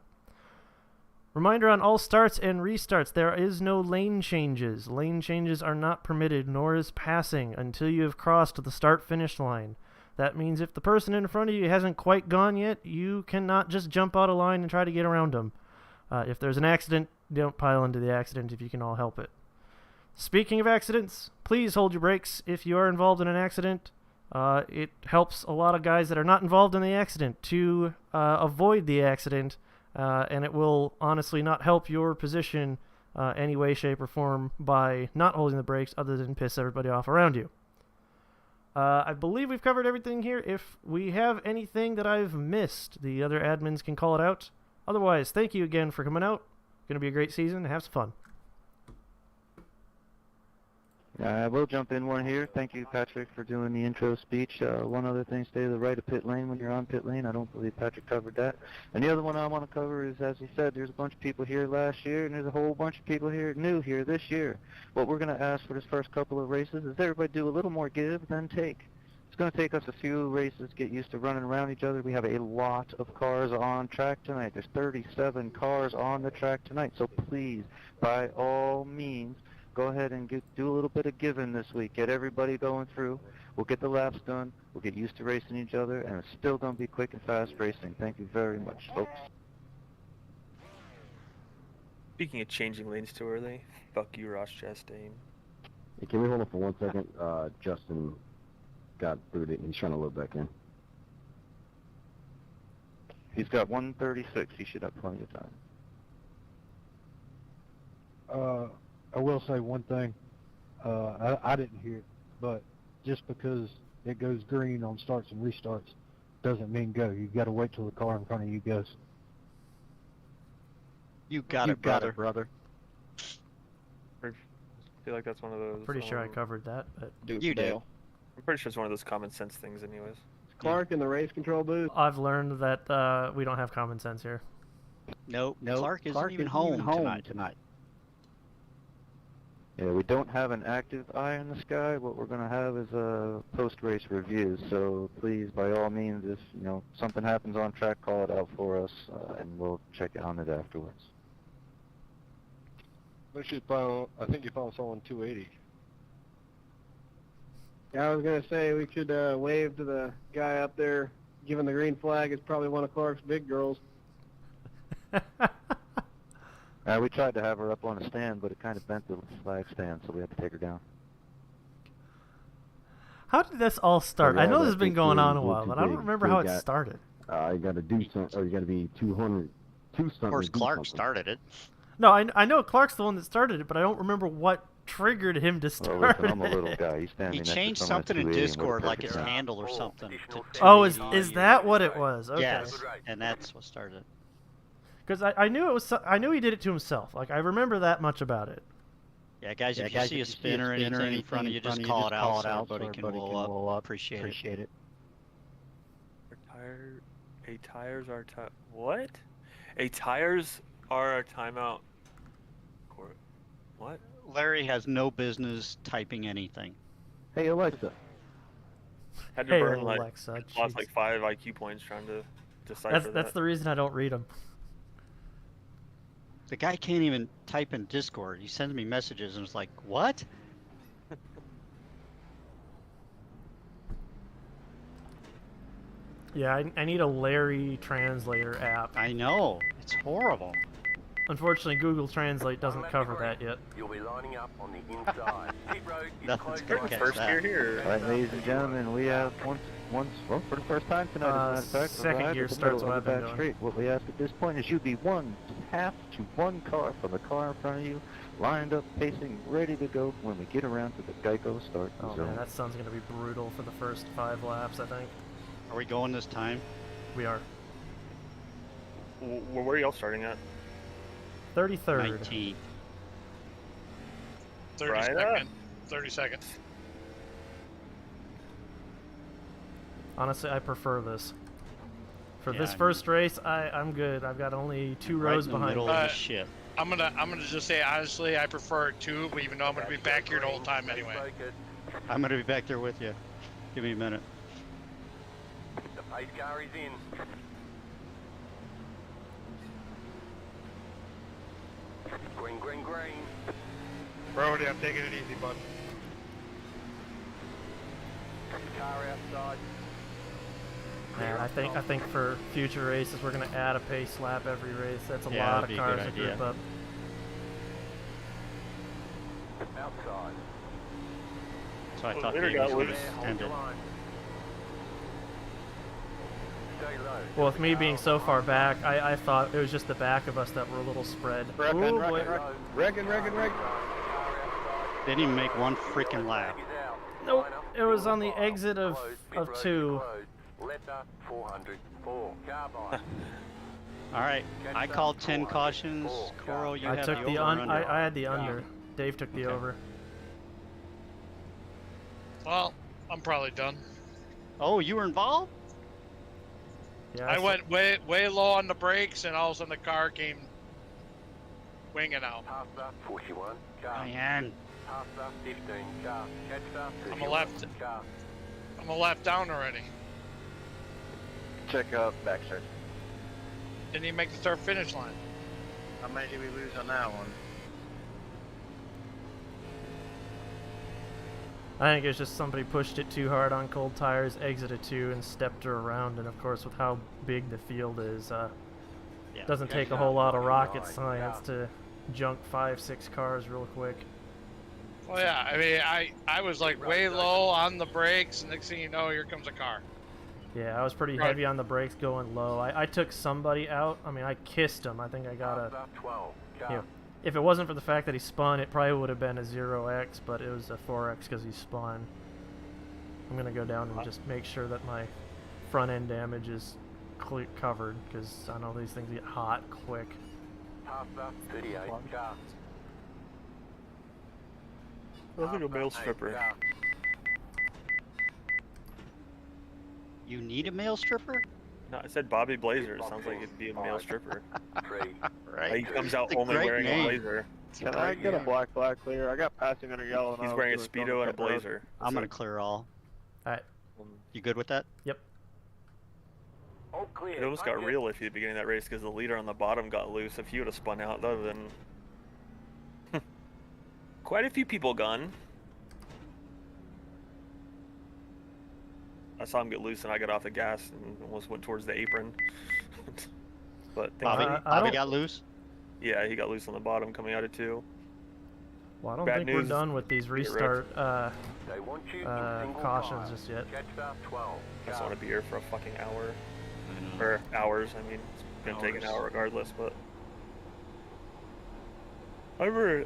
A: Reminder on all starts and restarts, there is no lane changes. Lane changes are not permitted, nor is passing until you have crossed the start-finish line. That means if the person in front of you hasn't quite gone yet, you cannot just jump out of line and try to get around them. If there's an accident, don't pile into the accident if you can all help it. Speaking of accidents, please hold your brakes if you are involved in an accident. It helps a lot of guys that are not involved in the accident to avoid the accident, and it will honestly not help your position any way, shape, or form by not holding the brakes other than piss everybody off around you. I believe we've covered everything here. If we have anything that I've missed, the other admins can call it out. Otherwise, thank you again for coming out. Going to be a great season. Have some fun.
E: I will jump in one here. Thank you, Patrick, for doing the intro speech. One other thing, stay to the right of pit lane when you're on pit lane. I don't believe Patrick covered that. And the other one I want to cover is, as he said, there's a bunch of people here last year, and there's a whole bunch of people here new here this year. What we're going to ask for this first couple of races is everybody do a little more give than take. It's going to take us a few races to get used to running around each other. We have a lot of cars on track tonight. There's 37 cars on the track tonight. So please, by all means, go ahead and do a little bit of giving this week. Get everybody going through. We'll get the laps done. We'll get used to racing each other, and it's still going to be quick and fast racing. Thank you very much, folks.
B: Speaking of changing lanes too early, fuck you, Ross Chastain.
I: Hey, can we hold on for 1 second? Justin got booted. He's trying to load back in.
E: He's got 136. He should have plenty of time.
J: I will say one thing. I didn't hear it, but just because it goes green on starts and restarts doesn't mean go. You've got to wait till the car in front of you goes.
C: You got it, brother.
B: I feel like that's one of those.
A: Pretty sure I covered that, but
C: You do.
B: I'm pretty sure it's one of those common sense things, anyways.
H: Clark in the race control booth.
A: I've learned that we don't have common sense here.
C: Nope. Clark isn't even home tonight.
E: Yeah, we don't have an active eye in the sky. What we're going to have is a post-race review. So please, by all means, if something happens on track, call it out for us, and we'll check on it afterwards.
H: I think you found someone 280.
G: Yeah, I was gonna say we should wave to the guy up there giving the green flag. It's probably one of Clark's big girls.
E: We tried to have her up on a stand, but it kind of bent the flag stand, so we had to take her down.
A: How did this all start?
I: Yeah,
A: I know this
I: that
A: has been
I: big
A: going on a
I: blue
A: while, but I don't
I: big
A: remember how it
I: guy.
A: started.
I: You got to do something, or you got to be 200, two something.
C: Of course,
I: to do
C: Clark
I: something.
C: started it.
A: No, I know Clark's the one that started it, but I don't remember what triggered him to start
E: Well, listen, I'm a
A: it.
E: little guy. He's standing
C: He
E: next to
C: changed
E: someone at
C: something in
E: 280 with a
C: Discord, like
E: perfect
C: his
E: time.
C: handle or something.
A: Oh, is
C: 280.
A: that what it was? Okay.
C: Yes, and that's what started it.
A: Because I knew it was. I knew he did it to himself. Like I remember that much about it.
C: Yeah, guys, if you see a spinner or anything in front of you, just call it out so everybody can roll up. Appreciate it.
B: Tires are what? Tires are a timeout. What?
C: Larry has no business typing anything.
I: Hey, Alexa.
B: Had to
A: Hey,
B: burn
A: Alexa,
B: lost
A: jeez.
B: like 5 IQ points trying to decipher that.
A: That's the reason I don't read them.
C: The guy can't even type in Discord. He sends me messages and it's like, what?
A: Yeah, I need a Larry translator app.
C: I know. It's horrible.
A: Unfortunately, Google Translate doesn't cover that yet.
D: You'll be lining up on the inside. Pit road is
C: Nothing's
D: closed
C: gonna
D: on
C: catch
B: First
C: that.
B: gear here.
E: All right, ladies and gentlemen, we have well, for the first time tonight, as a matter of fact,
A: second
E: arrived
A: gear
E: at the
A: starts
E: middle
A: what
E: of the
A: I've been
E: back
A: doing.
E: straight. What we ask at this point is you be half to one car from the car in front of you, lined up, pacing, ready to go when we get around to the Geico start
A: Oh
E: zone.
A: man, that sounds gonna be brutal for the first 5 laps. I think
C: Are we going this time?
A: we are
B: Where are y'all starting at?
A: 33rd.
C: 19th.
F: 30
B: Right
F: seconds. 30 seconds.
A: Honestly, I prefer this. For
C: Yeah,
A: this
C: I mean-
A: first race, I'm good. I've got only 2
C: Right
A: rows
C: in the
A: behind
C: middle
A: me.
C: of the shit.
F: I'm gonna just say honestly, I prefer it too, but even though I'm gonna be back here the whole time anyway.
C: I'm gonna be back there with you. Give me a minute.
D: The pace car is in. Green, green, green.
G: Brody, I'm taking it easy, bud.
D: Car outside.
A: Man, I think for future races we're gonna add a pace lap every race. That's a
C: Yeah,
A: lot
C: that'd
A: of
C: be a good
A: cars to
C: idea.
A: group up.
D: Outside.
C: So I
B: Well,
C: thought
B: later
C: maybe
B: got
C: we
B: loose.
C: would
D: There, hold
C: extend
D: your
C: it.
D: line. Stay low.
A: Well, with me being so far back, I thought it was just the back of us that were a little spread.
G: Reckon,
A: Ooh,
G: reckon,
A: boy.
G: reckon. Reckon.
C: Didn't even make one freaking lap.
A: Nope, it was on the exit of 2.
D: Letter 404. Car by.
C: All right, I called 10 cautions. Coro, you
A: I
C: have
A: took
C: the
A: the
C: over under.
A: I had the under. Dave took the
C: Okay.
A: over.
F: Well, I'm probably done.
C: Oh, you were involved?
A: Yeah,
F: I went way low on the brakes, and all of a sudden the car came winging out.
D: Pasta 41. Car.
C: Man,
D: Pasta 15. Car. Catster.
F: I'm a left.
D: Car.
F: I'm a lap down already.
G: Check out backstart.
F: Didn't even make the start finish line.
G: How many did we lose on that one?
A: I think it's just somebody pushed it too hard on cold tires, exited 2, and stepped her around. And of course, with how big the field is,
C: yeah.
A: doesn't take a whole lot of rocket science to junk 5-6 cars real quick.
F: Well, yeah, I mean, I was like way low on the brakes, and next thing you know, here comes a car.
A: Yeah, I was pretty heavy on the brakes going low. I took somebody out. I mean, I kissed him. I think I got a...
D: 12.
A: You know, if it wasn't for the fact that he spun, it probably would have been a 0x, but it was a 4x because he spun. I'm going to go down and just make sure that my front end damage is covered, because I know these things get hot quick.
D: Half that 38 car.
B: Looks like a male stripper.
C: You need a male stripper?
B: No, I said Bobby Blazer. It sounds like it'd be a male stripper.
D: 3.
C: Right.
B: He comes out
C: It's a
B: only
C: great
B: wearing
C: name.
B: a blazer.
G: Can I get a black flag clear? I got passing under yellow. and
B: He's
G: I was
B: wearing a
G: doing
B: Speedo and a
G: something road.
B: blazer.
C: I'm gonna clear all.
A: Alright.
C: You good with that?
A: Yep.
D: All clear.
B: It almost got real iffy at the beginning of that race because the leader on the bottom got loose. If he would have spun out, that would have been quite a few people gone. I saw him get loose and I got off the gas and almost went towards the apron. But
C: Bobby got loose?
B: Yeah, he got loose on the bottom coming out of 2.
A: Well, I don't
B: Bad
A: think we're
B: news.
A: done with these restart
D: They want you in single
A: cautions
D: file.
A: just yet.
D: Catch that 12.
B: I just want to be here for a fucking hour.
C: I know.
B: Or hours, I mean. It's gonna take an hour regardless, but... I remember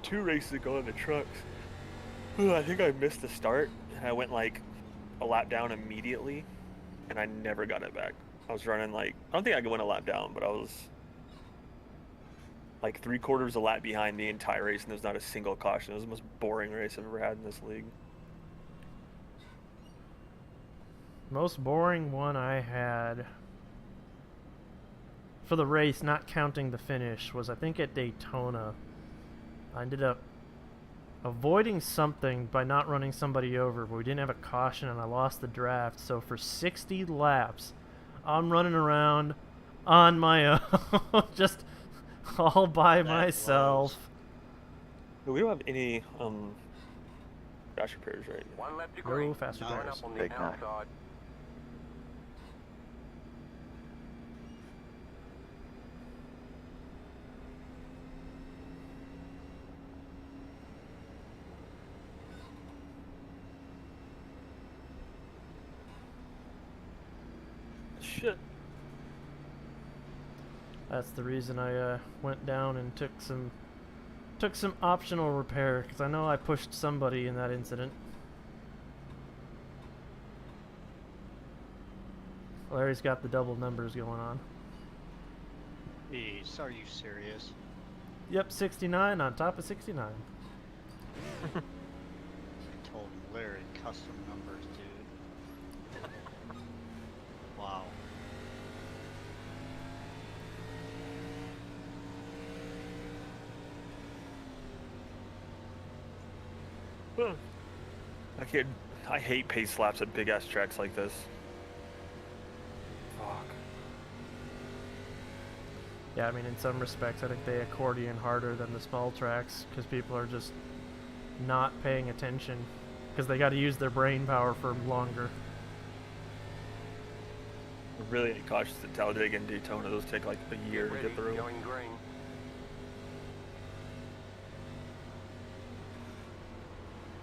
B: 2 races ago in the trucks. I think I missed the start, and I went like a lap down immediately, and I never got it back. I was running like, I don't think I could win a lap down, but I was like 3/4 a lap behind the entire race, and there's not a single caution. It was the most boring race I've ever had in this league.
A: Most boring one I had for the race, not counting the finish, was I think at Daytona. I ended up avoiding something by not running somebody over, but we didn't have a caution and I lost the draft. So for 60 laps, I'm running around on my own, just all by myself.
B: But we don't have any crash repairs, right?
D: 1 lap to
A: No
D: green.
A: fast
D: Line
A: repairs.
D: up on the
E: Big time.
D: outside.
B: Shit.
A: That's the reason I went down and took some optional repair, because I know I pushed somebody in that incident. Larry's got the double numbers going on.
C: Jeez, are you serious?
A: Yep, 69 on top of 69.
C: I told Larry custom numbers, dude. Wow.
B: I hate pace laps at big ass tracks like this. Fuck.
A: Yeah, I mean, in some respects, I think they accordion harder than the small tracks, because people are just not paying attention, because they got to use their brain power for longer.
B: Really any cautions at Talladega and Daytona, those take like a year to
D: Ready,
B: get through.
D: going green.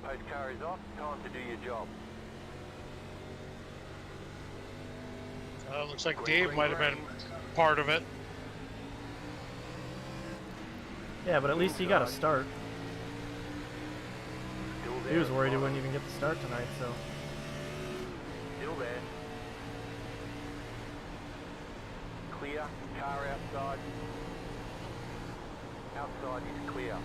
D: Post car is off. Time to do your job.
F: Looks like Dave might have been part of it.
A: Yeah, but at least he got a start.
D: Still
A: He
D: there
A: was
D: at
A: worried he
D: the
A: wouldn't even get the start tonight, so...
D: bottom. Still there. Clear. Car outside. Outside is clear.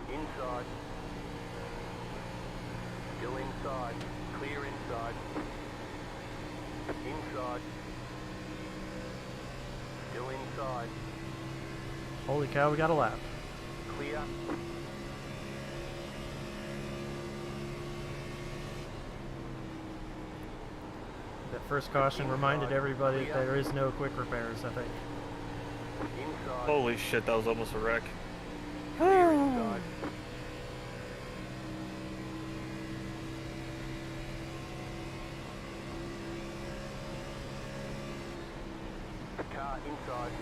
D: Inside. Still inside. Clear inside. Inside. Still inside.
A: Holy cow, we got a lap.
D: Clear.
A: That first caution reminded everybody that there is no quick repairs, I think.
D: Inside.
B: Holy shit, that was almost a wreck.
D: Clear inside. Car inside.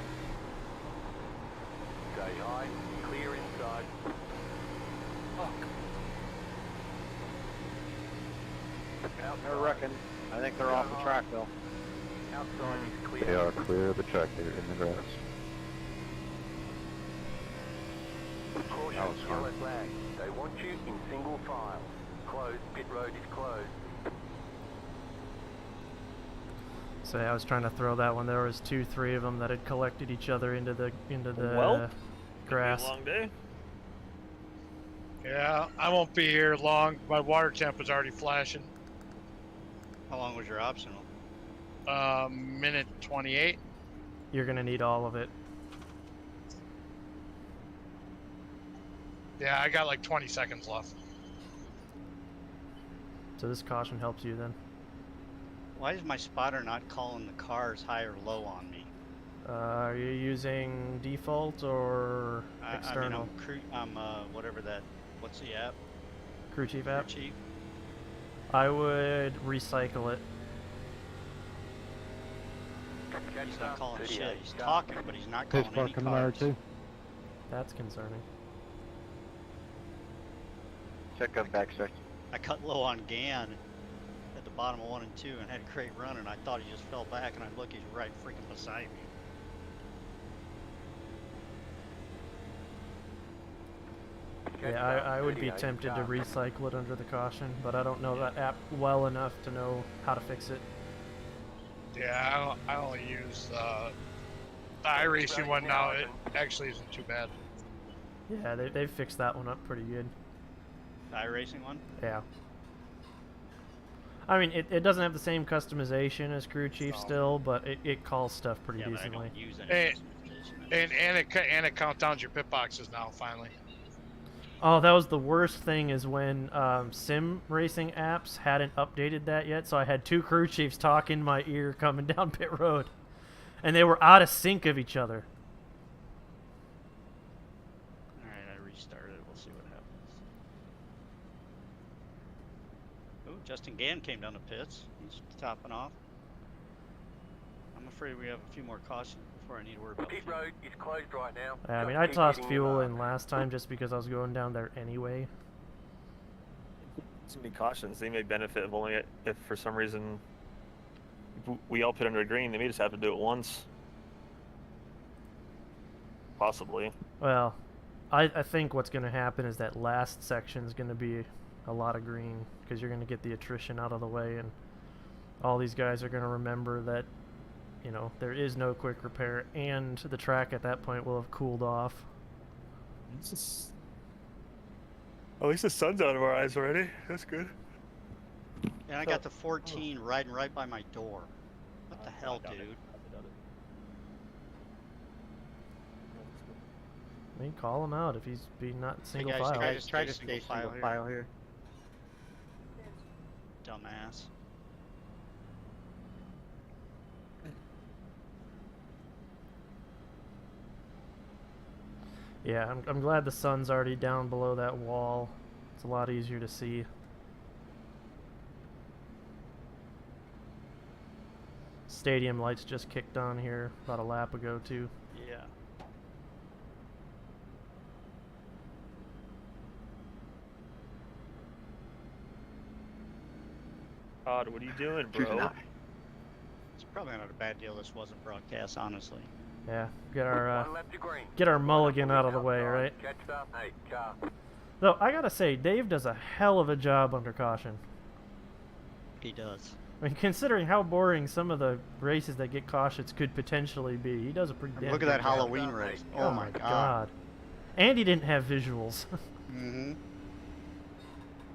D: Stay high. Clear inside. Outside.
G: They're wrecking. I think they're off the track though.
D: Outside is clear.
E: They are clear of the track. They're in the grass.
D: Caution,
E: That was
D: yellow
E: hard.
D: flag. They want you in single file. Closed. Pit road is closed.
A: So yeah, I was trying to throw that one. There was 2-3 of them that had collected each other into the
B: Well,
A: grass.
B: It's been a long day.
F: Yeah, I won't be here long. My water temp is already flashing.
C: How long was your optional?
F: Minute 28.
A: You're gonna need all of it.
F: Yeah, I got like 20 seconds left.
A: So this caution helps you then.
C: Why is my spotter not calling the cars high or low on me?
A: Are you using default or external?
C: I'm whatever that. What's the app?
A: Crew Chief app?
C: Crew Chief.
A: I would recycle it.
C: He's not calling shit. He's talking, but he's not calling
J: Pitch
C: any
J: park coming there
C: cars.
J: too.
A: That's concerning.
E: Check up back section.
C: I cut low on GAN at the bottom of 1 and 2 and had a crate running. I thought he just fell back, and I look, he's right freaking beside me.
A: Yeah, I would be tempted to recycle it under the caution, but I don't know that app well enough to know how to fix it.
F: Yeah, I only use the iRacing one now. It actually isn't too bad.
A: Yeah, they've fixed that one up pretty good.
C: The iRacing one?
A: Yeah. I mean, it doesn't have the same customization as Crew Chief still, but it calls stuff pretty
C: Yeah, but I
A: decently.
C: don't use any
F: Hey,
C: customization.
F: and it count downs your pit boxes now, finally.
A: Oh, that was the worst thing is when sim racing apps hadn't updated that yet, so I had 2 crew chiefs talk in my ear coming down pit road. And they were out of sync of each other.
C: Alright, I restarted it. We'll see what happens. Ooh, Justin Gann came down the pits. He's topping off. I'm afraid we have a few more cautions before I need to worry about
D: Pit
C: fuel.
D: road is closed right now.
A: I mean,
D: Just
A: I
D: keep
A: tossed
D: hitting
A: fuel
D: the
A: in last time just because I was going down there anyway.
B: Too many cautions. They may benefit if only if for some reason we all put under a green. They may just have to do it once. Possibly.
A: Well, I think what's going to happen is that last section is going to be a lot of green because you're going to get the attrition out of the way, and all these guys are going to remember that, you know, there is no quick repair, and the track at that point will have cooled off.
B: At least the sun's out of our eyes already. That's good.
C: And I got the 14 riding right by my door. What the hell, dude?
A: I mean, call him out if he's being not single
C: guys,
A: file.
C: guys,
G: Try to
C: Single
G: stay
C: file
G: single
C: here.
G: file here.
C: Dumbass.
A: Yeah, I'm glad the sun's already down below that wall. It's a lot easier to see. Stadium lights just kicked on here about a lap ago too.
C: Yeah.
B: Todd, what are you doing, bro?
C: It's probably not a bad deal this wasn't broadcast, honestly.
A: Yeah, get our
D: One lap to green.
A: get our mulligan out of the way, right?
D: Catch up, 8 car.
A: Though I gotta say, Dave does a hell of a job under caution.
C: He does.
A: I mean, considering how boring some of the races that get cautions could potentially be, he does a pretty damn
C: Look at
A: good
C: that
A: job.
C: Halloween race.
A: Oh
C: Oh
A: my
C: my
A: god. And he didn't have visuals.
C: Mm-hmm.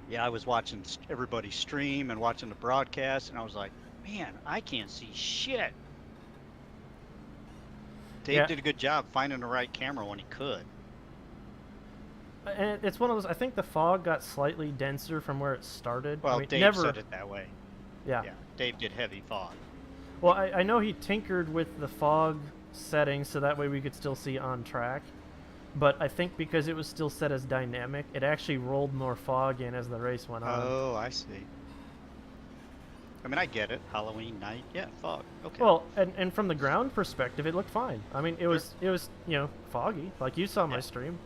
C: Yeah, I was watching everybody stream and watching the broadcast, and I was like, man, I can't see shit. Dave
A: Yeah.
C: did a good job finding the right camera when he could.
A: And it's one of those, I think the fog got slightly denser from where it started.
C: Well,
A: I mean,
C: Dave
A: never,
C: said it that way.
A: Yeah.
C: Yeah, Dave did heavy fog.
A: Well, I know he tinkered with the fog settings so that way we could still see on track. But I think because it was still set as dynamic, it actually rolled more fog in as the race went on.
C: Oh, I see. I mean, I get it. Halloween night, yeah, fog. Okay.
A: Well, and from the ground perspective, it looked fine. I mean, it was foggy, like you saw my stream.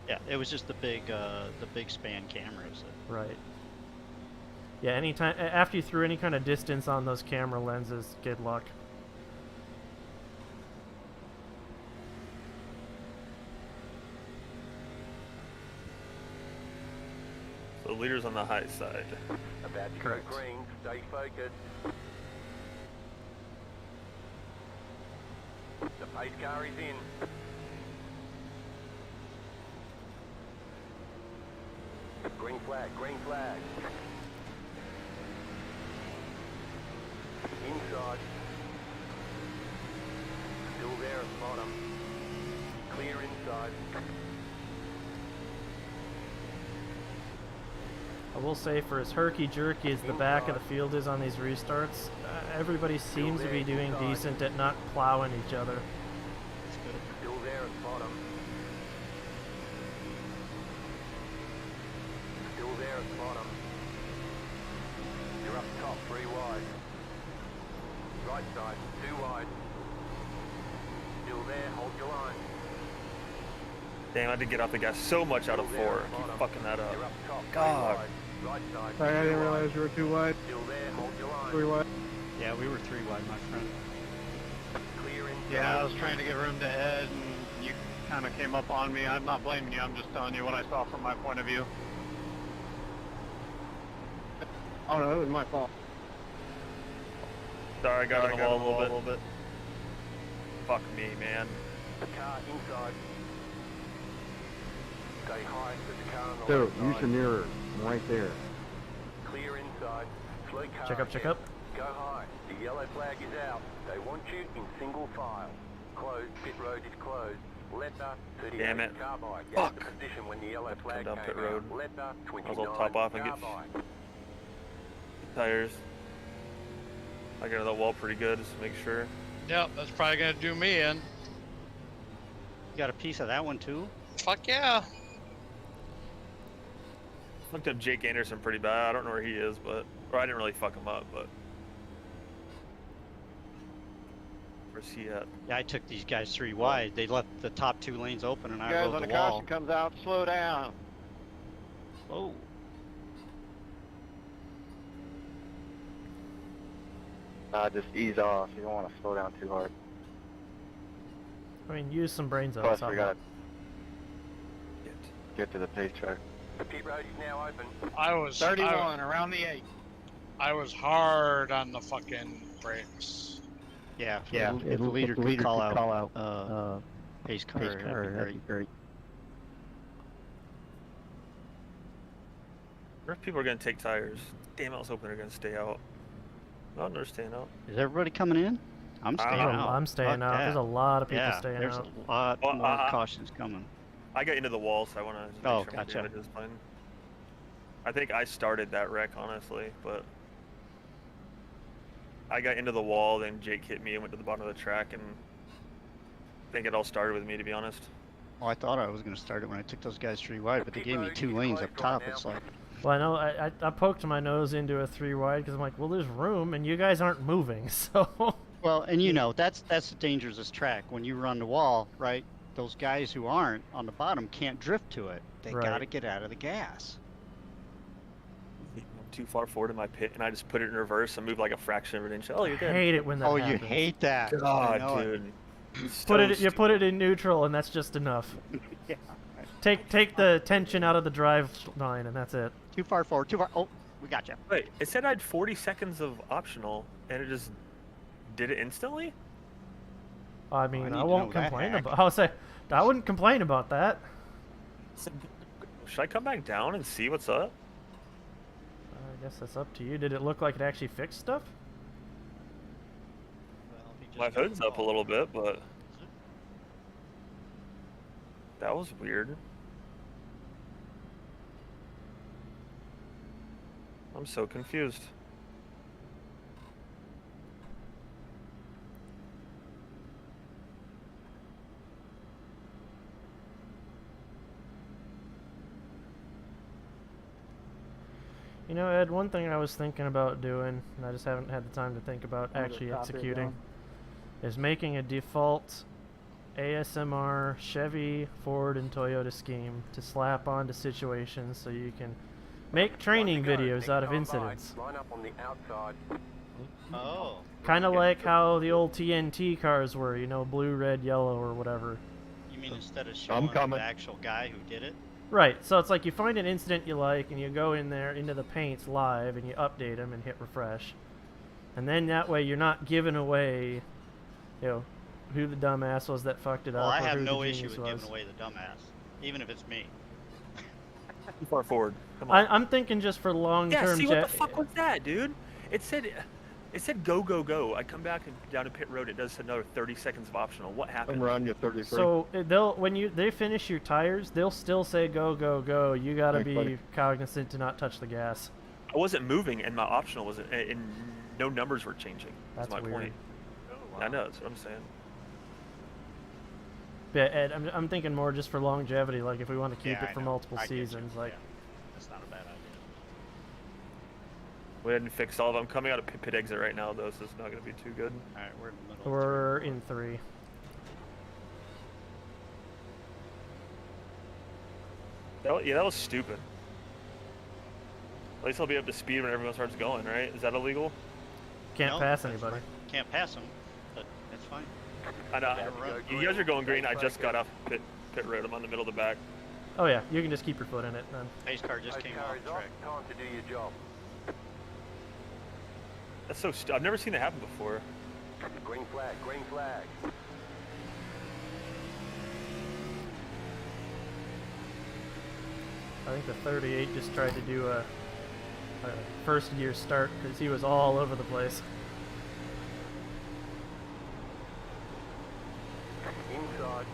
C: Yeah, it was just the big span cameras.
A: Right. Yeah, anytime after you threw any kind of distance on those camera lenses, good luck.
B: The leader's on the high side.
D: About to
A: Correct.
D: go green, stay focused. The pace car is in. Green flag, green flag. Inside. Still there at the bottom. Clear inside.
A: I will say, for as herky-jerky as the back of the field is on these restarts, everybody seems to be doing decent at not plowing each other.
D: Still there at the bottom. Still there at the bottom. You're up top, 3 wide. Right side, 2 wide. Still there, hold your line.
B: Damn, I had to get off the gas so much out of 4. Keep fucking that up.
D: You're up top, 3
B: God.
D: wide. Right side,
G: Sorry, I
D: 2
G: didn't
D: wide.
G: realize you were 2 wide.
D: Still there, hold your line.
G: 3 wide.
C: Yeah, we were 3 wide, my friend.
D: Clear inside.
K: Yeah, I was trying to get room to head, and you kind of came up on me. I'm not blaming you. I'm just telling you what I saw from my point of view.
G: Oh no, it was my fault.
B: Sorry, I got in the wall a little bit. Fuck me, man.
D: The car inside. Stay high, put the car on the
I: So,
D: left
I: use
D: side.
I: the mirror. I'm right there.
D: Clear inside. Slow car
A: Check up, check
D: ahead.
A: up.
D: Go high. The yellow flag is out. They want you in single file. Closed. Pit road is closed. Letter 38
B: Damn it.
D: carbide. Get
B: Fuck.
D: into position when the yellow flag
B: down
D: came
B: pit road.
D: out. Letter 29
B: I'll top off and get
D: carbide.
B: tires. I got the wall pretty good, just to make sure.
F: Yep, that's probably gonna do me in.
C: You got a piece of that one too?
F: Fuck yeah.
B: Looked up Jake Anderson pretty bad. I don't know where he is, or I didn't really fuck him up, but. Where's he at?
C: Yeah, I took these guys 3 wide. They left the top 2 lanes open, and I
K: Guys,
C: rode
K: when
C: the
K: the
C: wall.
K: caution comes out, slow down.
C: Whoa.
E: Just ease off. You don't want to slow down too hard.
A: I mean, use some brains on
E: Plus, we
A: something.
E: gotta get to the pace track.
D: The pit road is now open.
F: I was
K: 31, around the 8.
F: I was hard on the fucking brakes.
C: Yeah,
J: Yeah,
C: if the leader could call out pace car, that'd be great.
B: Where people are gonna take tires? Damn, I was hoping they're gonna stay out. Oh, they're staying out.
C: Is everybody coming in? I'm staying out.
A: I'm staying
C: Fuck
A: out.
C: that.
A: There's a lot of people
C: Yeah,
A: staying
C: there's
A: out.
C: a lot
B: Well,
C: more cautions coming.
B: I got into the wall, so I want to make
C: Oh,
B: sure
C: gotcha.
B: my damage is fine. I think I started that wreck, honestly, but I got into the wall, then Jake hit me and went to the bottom of the track, and I think it all started with me, to be honest.
C: Well, I thought I was going to start it when I took those guys 3 wide, but they gave me 2 lanes up top. It's like,
A: Well, I know I poked my nose into a 3 wide because I'm like, well, there's room, and you guys aren't moving, so.
C: well, and you know, that's the dangers of this track. When you run the wall, right, those guys who aren't on the bottom can't drift to it. They
A: Right.
C: got to get out of the gas.
B: I'm too far forward in my pit, and I just put it in reverse and moved like a fraction of an inch. Oh, you're
A: I
B: good.
A: hate it when that
C: Oh,
A: happens.
C: you hate that. I know
B: God,
C: it.
B: dude.
A: You put it in neutral, and that's just enough.
C: Yeah.
A: Take the tension out of the drive line, and that's it.
C: Too far forward, too far. Oh, we got you.
B: Wait, it said I had 40 seconds of optional, and it just did it instantly?
A: I mean,
C: need
A: I
C: to
A: won't
C: know that
A: complain
C: hack.
A: about. I would say, I wouldn't complain about that.
B: Should I come back down and see what's up?
A: I guess that's up to you. Did it look like it actually fixed stuff?
B: My hood's up a little bit, but that was weird. I'm so confused.
A: You know, Ed, one thing I was thinking about doing, and I just haven't had the time to think about
G: I'm gonna
A: actually
G: copy it
A: executing,
G: down.
A: is making a default ASMR Chevy, Ford, and Toyota scheme to slap onto situations so you can make training videos out of incidents.
D: Line up on the outside.
C: Oh.
A: Kind of like how the old TNT cars were, you know, blue, red, yellow, or whatever.
C: You mean instead of showing
H: coming.
C: the actual guy who did it?
A: Right, so it's like you find an incident you like, and you go in there into the paints live, and you update them and hit refresh. And then that way you're not giving away, you know, who the dumbass was that fucked it
C: Well,
A: up.
C: I
A: or
C: have
A: who
C: no
A: the
C: issue
A: genius
C: with
A: was.
C: giving away the dumbass, even if it's me.
B: Too far forward. Come on.
A: I'm thinking just for long-term.
B: Yeah, see what the fuck was that, dude? It said go go go. I come back and down to pit road. It does another 30 seconds of optional. What happened?
H: I'm around you 33.
A: So they'll they finish your tires, they'll still say go go go. You gotta
H: Thanks,
A: be
H: buddy.
A: cognizant to not touch the gas.
B: I wasn't moving, and my optional was, and no numbers were changing. That's
A: That's
B: my
A: weird.
B: point. I know. That's what I'm saying.
A: Yeah, Ed, I'm thinking more just for longevity. Like if we want to keep
C: Yeah,
A: it
C: I
A: for
C: know.
A: multiple
C: I get you.
A: seasons, like.
C: Yeah. That's not a bad idea.
B: Go ahead and fix all of them. I'm coming out of pit exit right now, though, so it's not going to be too good.
C: All right, we're in the middle. of
A: We're in 3.
B: That was stupid. At least I'll be up to speed when everyone starts going, right? Is that illegal?
A: Can't
C: No,
A: pass
C: that's
A: anybody.
C: fine. Can't pass them, but that's fine.
B: I know.
C: Gotta run.
B: You guys are going green. I just got off pit road. I'm on the middle of the back.
A: Oh yeah, you can just keep your foot in it then.
C: Pace car just
D: Pace
C: came
D: car
C: off
D: is
C: the
D: off.
C: track.
D: Time to do your job.
B: That's so I've never seen that happen before.
D: Green flag, green flag.
A: I think the 38 just tried to do a first gear start because he was all over the place.
D: Inside.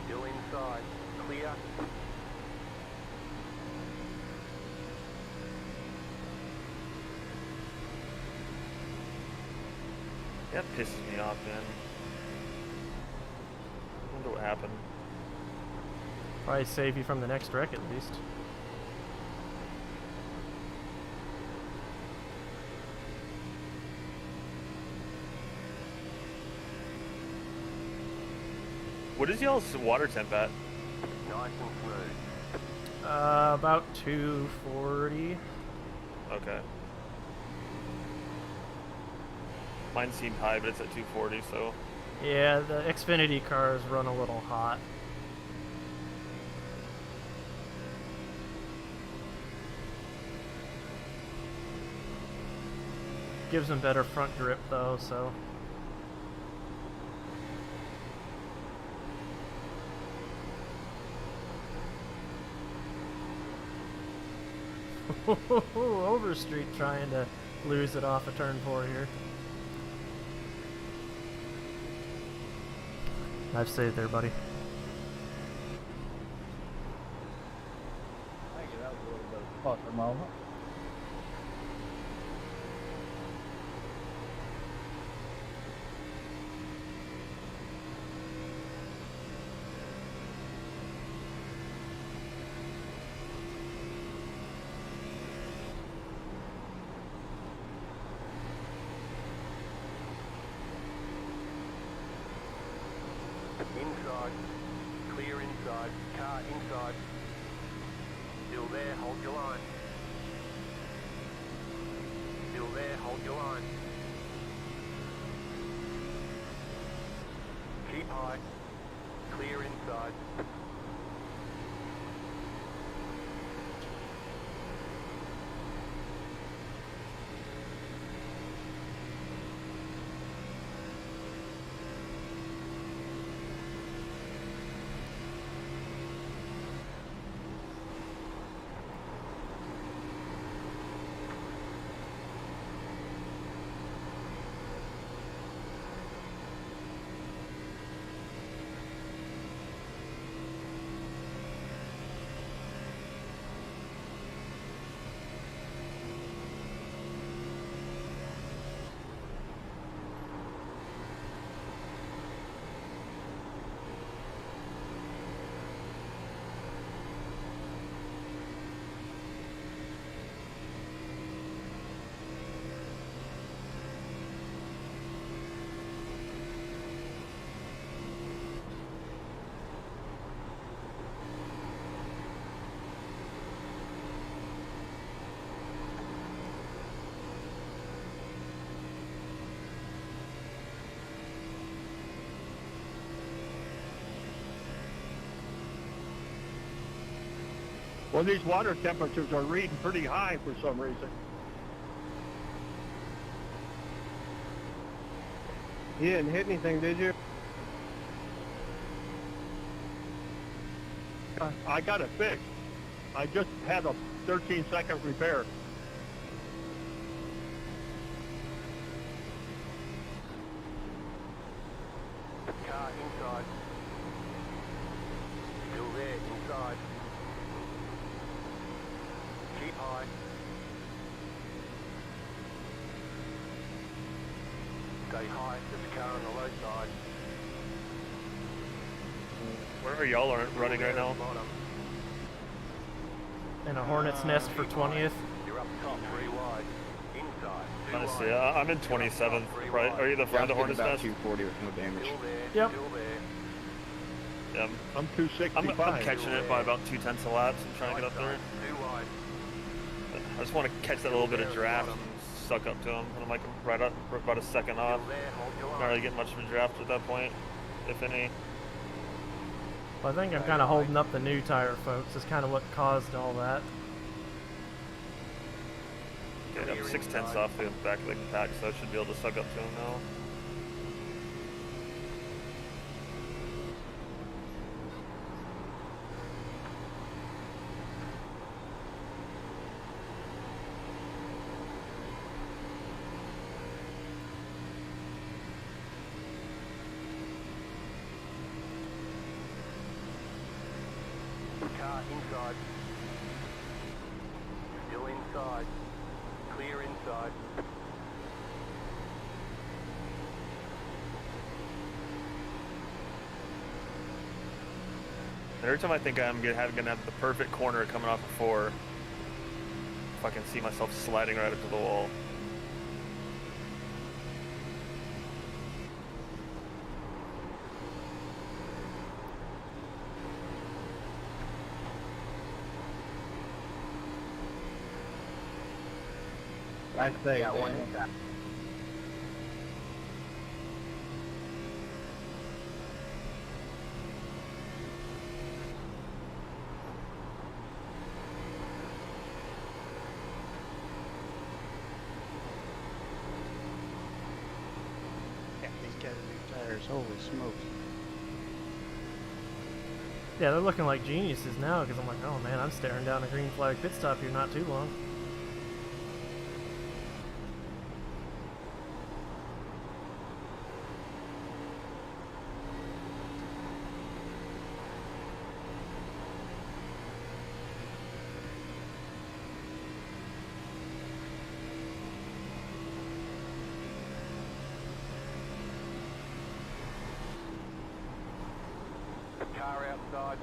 D: Still inside. Clear.
B: That pisses me off, man. I wonder what happened.
A: Probably save you from the next wreck at least.
B: What is y'all's water temp at?
D: Nice and smooth.
A: About 240.
B: Okay. Mine seemed high, but it's at 240, so...
A: Yeah, the Xfinity cars run a little hot. Gives them better front grip though, so. Overstreet trying to lose it off of turn 4 here. I've saved there, buddy.
J: Thank you. That was a little bit of a fucker moment.
D: Inside. Clear inside. Car inside. Still there, hold your line. Still there, hold your line. Keep high. Clear inside.
K: Well, these water temperatures are reading pretty high for some reason.
G: You didn't hit anything, did you?
K: I got it fixed. I just had a 13-second repair.
D: Car inside. Still there, inside. Keep high. Stay high, there's a car on the low side.
B: Where are y'all running right now?
D: Bottom.
A: In a hornet's nest for 20th.
D: You're up top, 3 wide. Inside.
B: Nice, yeah, I'm in 27th, right? Are you the front of the Hornet's
I: about
B: Nest?
I: 240 with no damage.
D: Still there.
A: Yep.
D: Still there.
B: Yeah,
K: I'm 265.
B: I'm catching it by about 2/10 of laps. I'm trying to get up there.
D: 2 wide.
B: I just want to catch that little bit of draft and suck up to him. And I'm like right up, about a second off.
D: Still there, hold your
B: Not
D: line.
B: really getting much of a draft at that point, if any.
A: Well, I think I'm kind of holding up the new tire, folks. Is kind of what caused all that.
B: Okay, I'm 6/10 off the back of the pack, so I should be able to suck up to him now.
D: Car inside. Still inside. Clear inside.
B: Every time I think I'm gonna have the perfect corner coming off of 4, if I can see myself sliding right into the wall.
J: I say,
I: Got one.
C: Yeah, these guys new tires. Holy smokes.
A: Yeah, they're looking like geniuses now because I'm like, oh man, I'm staring down a green flag pit stop here not too long.
D: Car outside.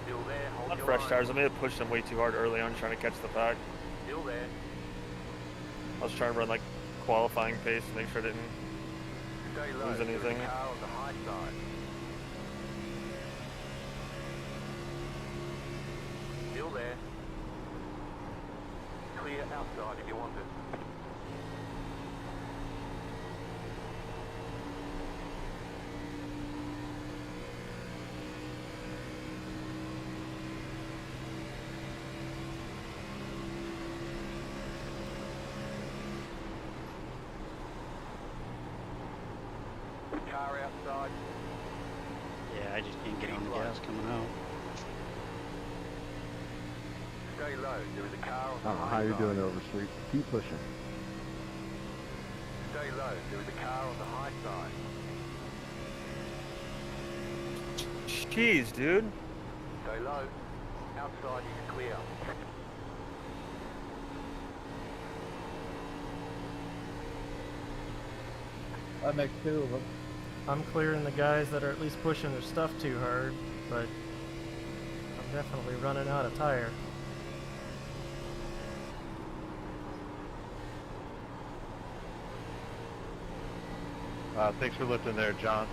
D: Still there, hold
B: On
D: your
B: fresh
D: line.
B: tires, I may have pushed them way too hard early on trying to catch the pack.
D: Still there.
B: I was trying to run like qualifying pace to make sure I didn't
D: Stay low.
B: lose
D: There's
B: anything.
D: a car on the high side. Still there. Clear outside if you want it. Car outside.
C: Yeah, I just can't get on the gas coming out.
D: Stay low. There is a car on the
I: I don't know
D: high
I: how you're
D: side.
I: doing over street. Keep pushing.
D: Stay low. There is a car on the high side.
B: Jeez, dude.
D: Stay low. Outside is clear.
J: that makes 2 of them.
A: I'm clearing the guys that are at least pushing their stuff too hard, but I'm definitely running out of tire.
K: Thanks for lifting there, John.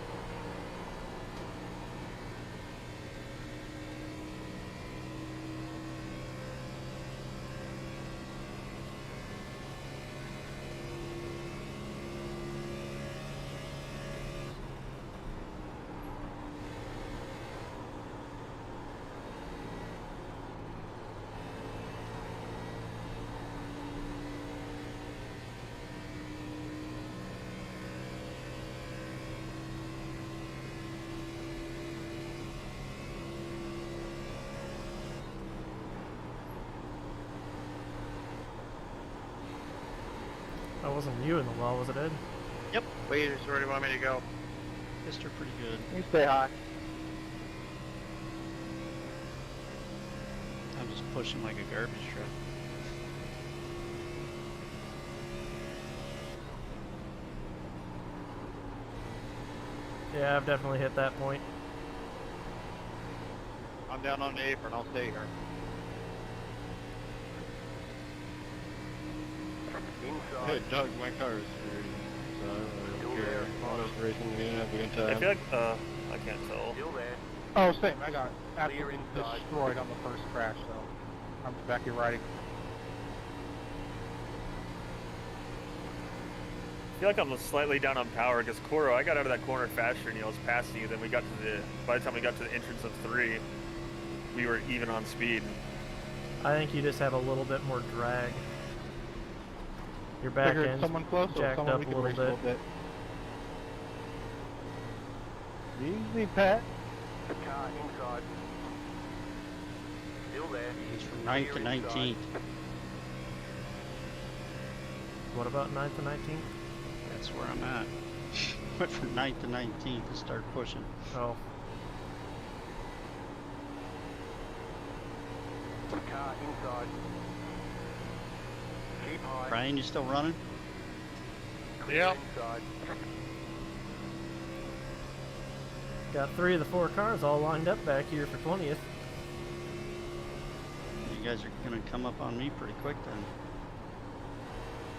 A: That wasn't you in the wall, was it, Ed?
F: Yep. Please, where do you want me to go?
C: Pissed her pretty good.
G: You stay high.
C: I'm just pushing like a garbage truck.
A: Yeah, I've definitely hit that point.
K: I'm down on the apron. I'll stay here.
D: Inside.
H: Hey, Doug, my car is ready. So I don't care. Auto's racing again. Have a good
B: I
H: time.
B: feel like I can't tell.
D: Still there.
G: Oh, same. I got
D: Clear
G: absolutely
D: inside.
G: destroyed on the first crash, so I'm back here riding.
B: I feel like I'm slightly down on power because Koro, I got out of that corner faster and I was passing you. Then we got to by the time we got to the entrance of 3, we were even on speed.
A: I think you just have a little bit more drag. Your back
G: Figured
A: end's
G: someone close or
A: jacked
G: someone
A: up
G: we
A: a
G: can
A: little
G: race
A: bit.
G: a little bit. Easy, Pat.
D: Car inside. Still there.
C: He's from 9th to
D: Clear inside.
C: 19th.
A: What about 9th to 19th?
C: That's where I'm at. Went from 9th to 19th to start pushing.
A: Oh,
D: Car inside. Keep high.
C: Brian, you still running?
D: Clear
F: Yep.
D: inside.
A: got 3 of the 4 cars all lined up back here for 20th.
C: You guys are gonna come up on me pretty quick then.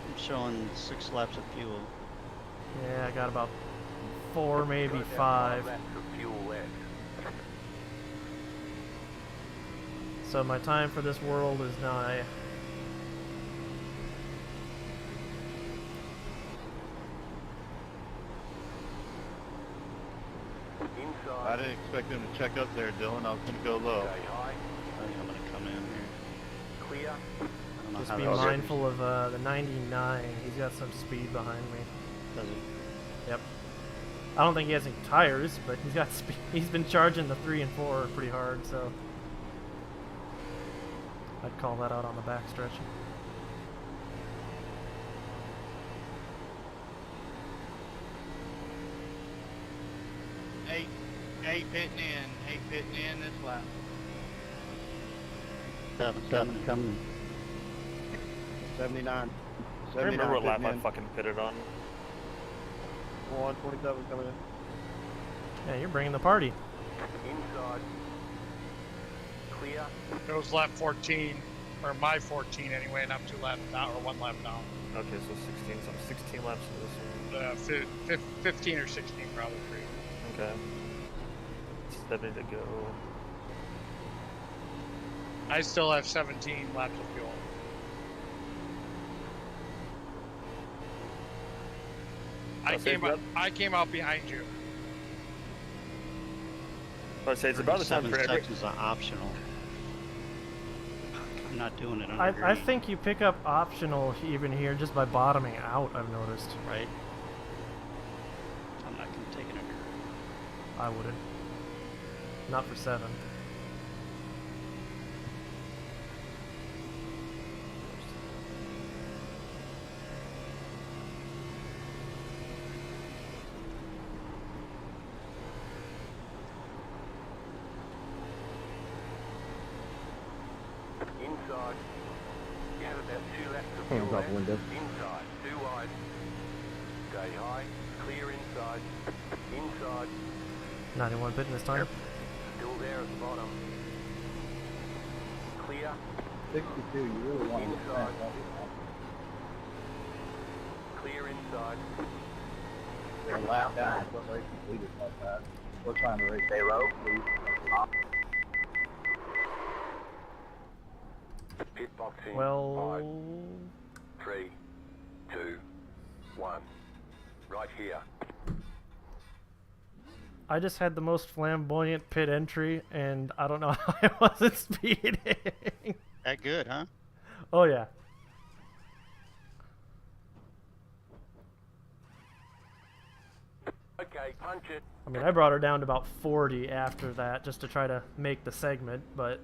C: I'm showing 6 laps of fuel.
A: Yeah, I got about 4, maybe
D: Got about
A: 5.
D: laps of fuel left.
A: So my time for this world is nigh.
K: I
D: Inside.
K: didn't expect him to check up there, Dylan. I was going to go low.
D: Stay high.
C: I think I'm gonna come in here.
D: Clear.
C: I don't know
A: Just
C: how
A: be
C: that works.
A: mindful of the 99. He's got some speed behind me.
C: Does it?
A: Yep. I don't think he has any tires, but he's got speed. He's been charging the 3 and 4 pretty hard, so I'd call that out on the backstretch.
K: Eight pitting in this lap.
C: 7 coming.
G: 79.
B: I remember what lap I fucking pitted on.
G: 127 coming in.
A: Yeah, you're bringing the party.
D: Inside. Clear.
F: It was lap 14, or my 14 anyway, and I'm 2 laps down, or 1 lap down.
B: Okay, so 16. So I'm 16 laps to this one.
F: 15 or 16 probably for you.
B: Okay. 7 to go.
F: I still have 17 laps of fuel. I came out behind you.
B: I'd say it's about the time
C: 7
B: for every.
C: sections are optional. I'm not doing it under
A: I
C: green,
A: think you pick up optional even here just by bottoming out, I've noticed.
C: right? I'm not gonna take it under green.
A: I wouldn't. Not for 7.
D: Inside. You have about 2 laps of
I: Hands
D: fuel
I: off
D: left.
I: window.
D: Inside. 2 wide. Stay high. Clear inside. Inside.
A: 91 pitting this time.
D: Still there at the bottom. Clear.
J: 62, you really want to get
D: Inside.
J: past that.
D: Clear inside.
J: They're lap down. What race completed like that? We're trying to race. Stay low, please.
D: Pit boxing.
A: Well,
D: 5, 3, 2, 1. Right here.
A: I just had the most flamboyant pit entry, and I don't know how I wasn't speeding.
C: That good, huh?
A: Oh, yeah.
D: Okay, punch it.
A: I mean, I brought her down to about 40 after that just to try to make the segment, but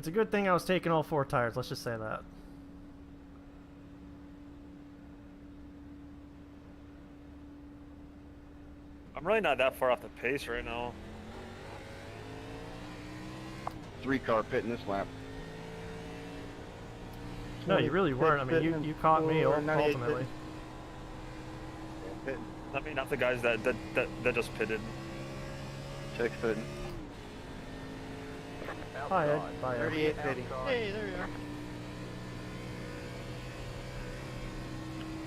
A: It's a good thing I was taking all 4 tires, let's just say that.
B: I'm really not that far off the pace right now.
I: 3-car pit in this lap.
A: No, you really weren't. I mean, you caught me ultimately.
B: I mean, not the guys that just pitted.
E: Check footing.
A: Hi, Ed. Bye, Ed.
G: 38 pitting.
C: Hey, there you are.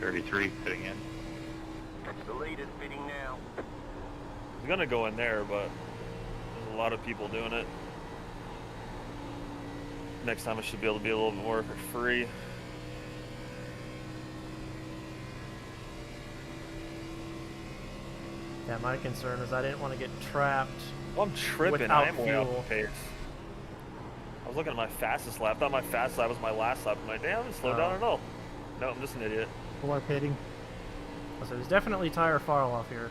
L: 33 fitting in.
D: The lead is pitting now.
B: I'm gonna go in there, but there's a lot of people doing it. Next time I should be able to be a little bit more free.
A: Yeah, my concern is I didn't want to get trapped.
B: Well, I'm tripping.
A: Without
B: I am way off
A: fuel.
B: the pace. I was looking at my fastest lap. I thought my fastest lap was my last lap. I'm like, damn, I didn't slow down at all. No, I'm just an idiot.
J: 4 pitting.
A: So there's definitely tire fall off here.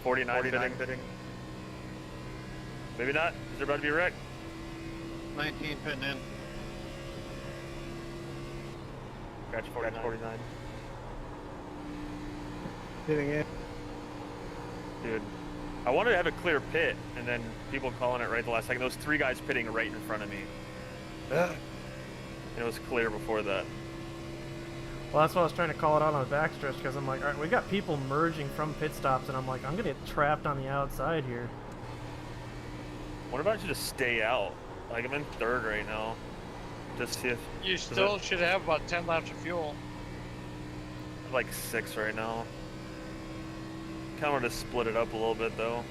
B: 49 fitting. Maybe not. Is there about to be a wreck?
K: 19 pitting in.
B: Scratch 49.
G: Pitting in.
B: Dude, I wanted to have a clear pit, and then people calling it right the last second. Those 3 guys pitting right in front of me. And it was clear before that.
A: Well, that's why I was trying to call it out on the backstretch, because I'm like, all right, we got people merging from pit stops, and I'm like, I'm going to get trapped on the outside here.
B: What about you just stay out? Like, I'm in 3rd right now. Just see if...
F: You still should have about 10 laps of fuel.
B: I'm like 6 right now. Kind of want to split it up a little bit, though.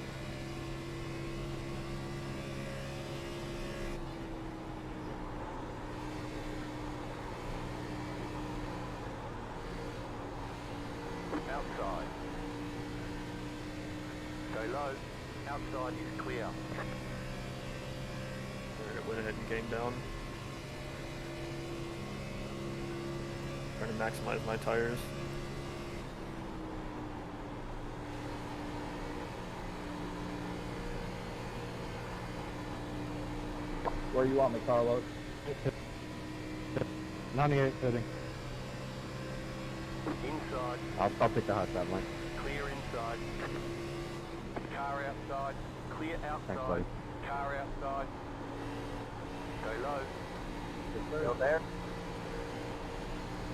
D: Outside. Go low. Outside is clear.
B: Alright, went ahead and came down. Trying to maximize my tires.
I: Where you want me, Carlos?
J: 98 pitting.
D: Inside.
I: I'll pick the hot side line.
D: Clear inside. Car outside. Clear outside.
I: Thanks, buddy.
D: Car outside. Go low.
G: Still there?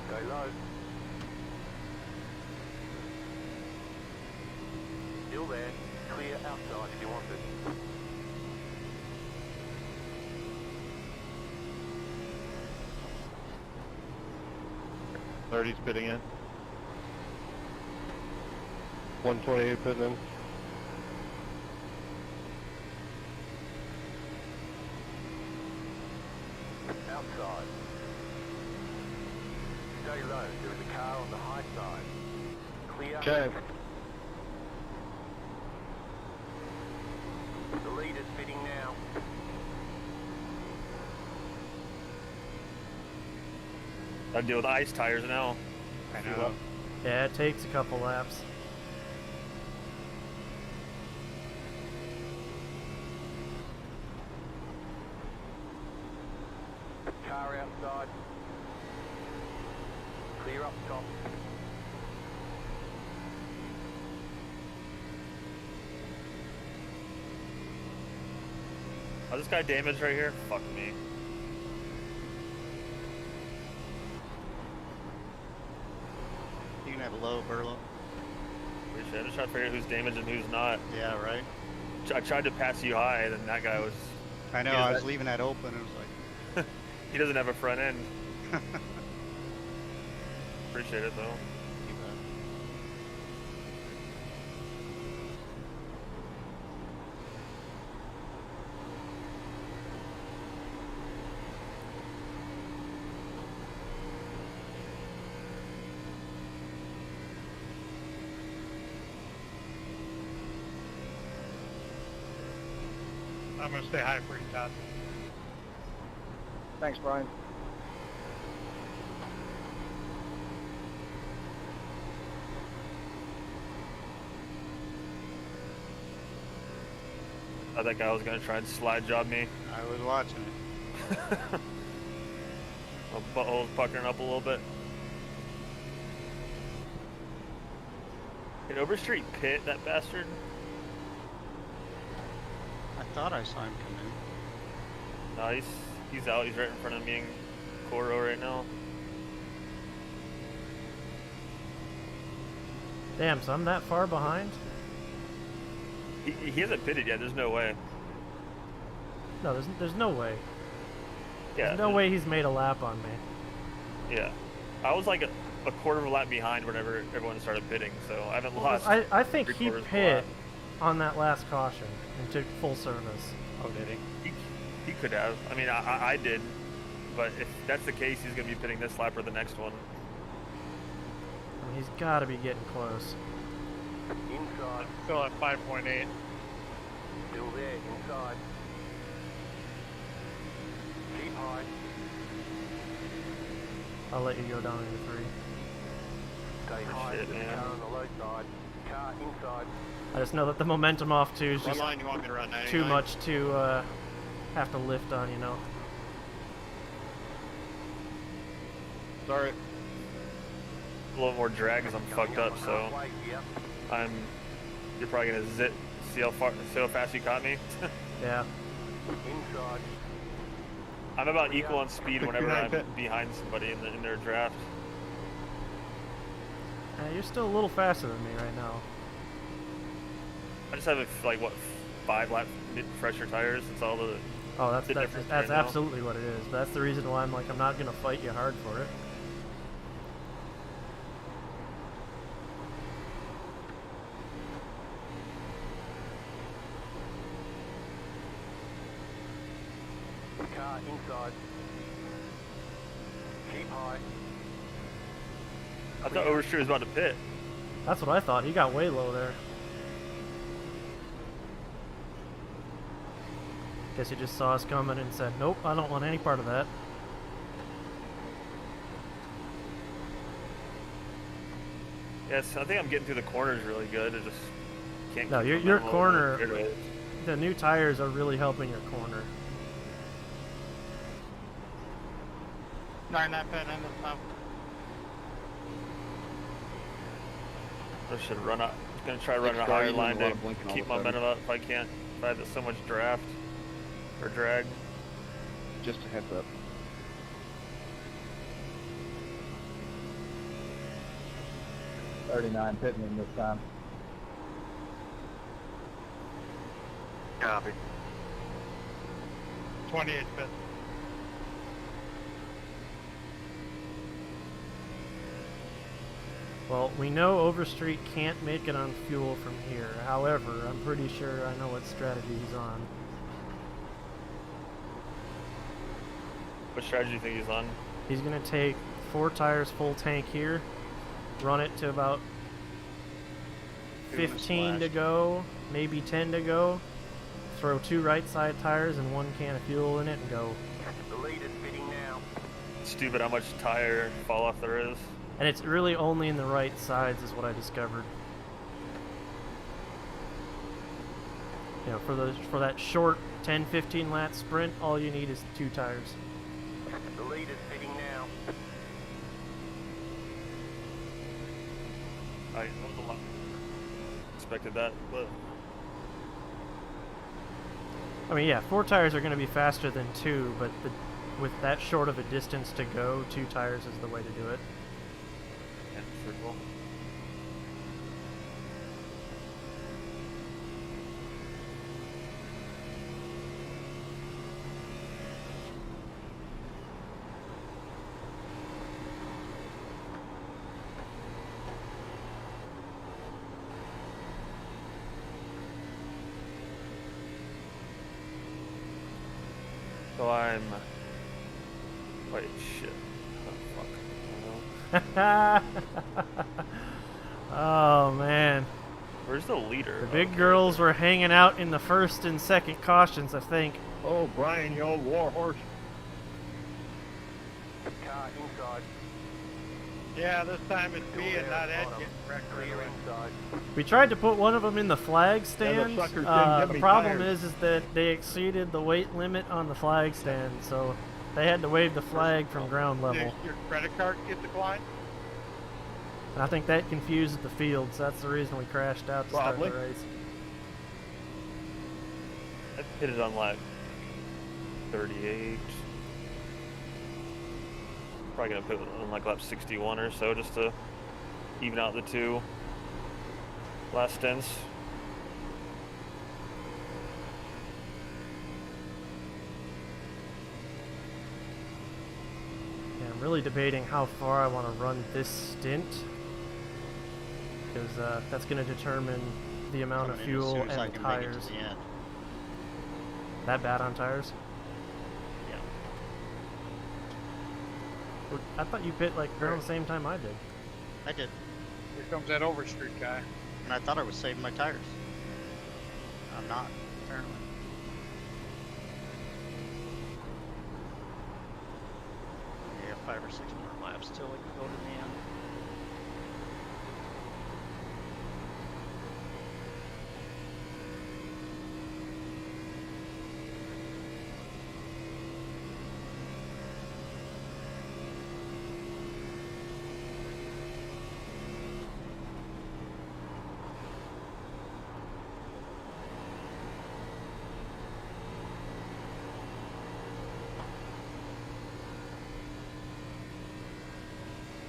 D: Go low. Still there. Clear outside if you want it.
H: 30's pitting in. 128 pitting in.
D: Outside. Stay low. There is a car on the high side. Clear.
H: Okay.
D: The lead is fitting now.
B: I deal with ice tires now.
C: I know.
A: Yeah, it takes a couple laps.
D: Car outside. Clear up top.
B: Oh, this guy damaged right here? Fuck me.
C: You can have a low, Burlo.
B: Appreciate it. I'm just trying to figure out who's damaged and who's not.
C: Yeah, right.
B: I tried to pass you high, and that guy was...
C: I know,
B: He
C: I
B: does
C: was
B: that-
C: leaving that open. It was like,
B: He doesn't have a front end. Appreciate it, though.
C: you bet.
K: I'm gonna stay high for you, Todd.
G: Thanks, Brian.
B: Thought that guy was gonna try and slide job me.
C: I was watching it.
B: My butthole's puckering up a little bit. Did Overstreet pit that bastard?
C: I thought I saw him come in.
B: No, he's out. He's right in front of me in Coro right now.
A: Damn, so I'm that far behind?
B: He hasn't pitted yet. There's no way.
A: No, there's no way.
B: Yeah.
A: There's no way he's made a lap on me.
B: Yeah. I was like a quarter of a lap behind whenever everyone started pitting, so I haven't lost.
A: I think he
B: three-quarters of a
A: pit
B: lap.
A: on that last caution and took full service.
C: Oh, did he?
B: He could have. I mean, I did. But if that's the case, he's going to be pitting this lap or the next one.
A: I mean, he's got to be getting close.
D: Inside.
F: Still at 5.8.
D: Still there. Inside. Keep high.
A: I'll let you go down into 3.
D: Stay high.
B: Shit, man.
D: Car on the low side. Car inside.
A: I just know that the momentum off 2 is
K: What
A: just
K: line you want me to run? 99?
A: too much to have to lift on, you know.
K: Sorry.
B: A little more drag as I'm fucked up, so
D: Halfway here.
B: you're probably going to see how fast you caught me.
A: Yeah.
D: Inside.
B: I'm about equal on speed whenever
K: 69
B: I'm
K: pit.
B: behind somebody in their draft.
A: You're still a little faster than me right now.
B: I just have like what 5 lap fresher tires. It's all the
A: Oh, that's
B: the difference
A: that's
B: right now.
A: absolutely what it is. But that's the reason why I'm like, I'm not gonna fight you hard for it.
D: Car inside. Keep high.
B: I thought Overstreet was about to pit.
A: That's what I thought. He got way low there. Guess he just saw us coming and said, nope, I don't want any part of that.
B: Yes, I think I'm getting through the corners really good. I just can't.
A: No,
B: keep
A: your
B: momentum
A: corner,
B: over the straightaways.
A: the new tires are really helping your corner.
K: 99 pit in this time.
B: I should run up. I'm gonna try running a
I: Next
B: higher
I: guy,
B: line
I: you want a lot
B: to
I: of blinking all
B: keep
I: of a sudden.
B: momentum up if I can't. If I have so much draft or drag.
I: Just a heads up.
L: .39 pitting in this time.
K: Copy. 28 pit.
A: Well, we know Overstreet can't make it on fuel from here. However, I'm pretty sure I know what strategy he's on.
B: What strategy do you think he's on?
A: He's going to take 4 tires full tank here, run it to about 15 to go, maybe 10 to go, throw 2 right side tires and 1 can of fuel in it and go.
D: The leader's pitting now.
B: Stupid how much tire fall off there is.
A: And it's really only in the right sides is what I discovered. You know, for that short 10-15 lap sprint, all you need is 2 tires.
D: The leader's pitting now.
B: I was a lot. Expected that, but
A: I mean, yeah, 4 tires are going to be faster than 2, but with that short of a distance to go, 2 tires is the way to do it.
B: yeah, circle. So I'm. Wait, shit. Oh, fuck.
A: Oh man,
B: Where's the leader?
A: the big
B: Okay.
A: girls were hanging out in the first and second cautions, I think.
H: Oh, Brian, you old warhorse.
D: Car inside.
K: Yeah, this time it's me and not Ed getting wrecked right
D: Clear
K: away.
D: inside.
A: We tried to put one of them in the flag stand.
H: suckers didn't give
A: The
H: me
A: problem
H: tires.
A: is that they exceeded the weight limit on the flag stand, so they had to wave the flag from ground
K: Did
A: level.
K: your credit card get declined?
A: And I think that confused the field, so that's the reason we crashed out to start
H: Probably.
A: the race.
B: I hit it on lap 38. Probably gonna put it on like lap 61 or so just to even out the two last stints.
A: Yeah, I'm really debating how far I want to run this stint, because that's going to determine the amount of
C: Coming in as
A: fuel
C: soon as I
A: and the
C: can make it
A: tires.
C: to the end.
A: That bad on tires?
C: Yeah.
A: I thought you pit like around the same time I did.
C: I did.
F: Here comes that Overstreet guy.
C: And I thought I was saving my tires. I'm not, apparently. Yeah, 5 or 6 more laps till I can go to the end.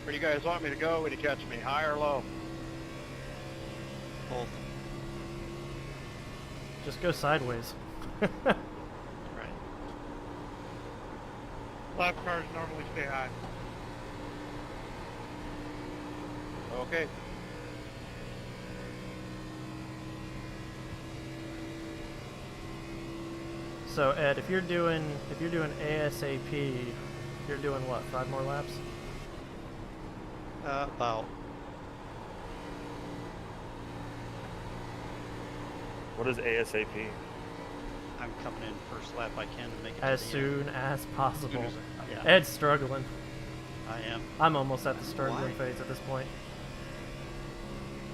K: Where do you guys want me to go when you catch me, high or low?
C: Both.
A: Just go sideways.
C: Right.
K: Lap cars normally stay high. Okay.
A: So Ed, if you're doing ASAP, you're doing what? 5 more laps?
C: About.
B: What is ASAP?
C: I'm coming in first lap I can to make it
A: As
C: to the end.
A: soon as possible.
C: Yeah,
A: Ed's struggling.
C: I am.
A: I'm almost at the struggling
C: Why?
A: phase at this point.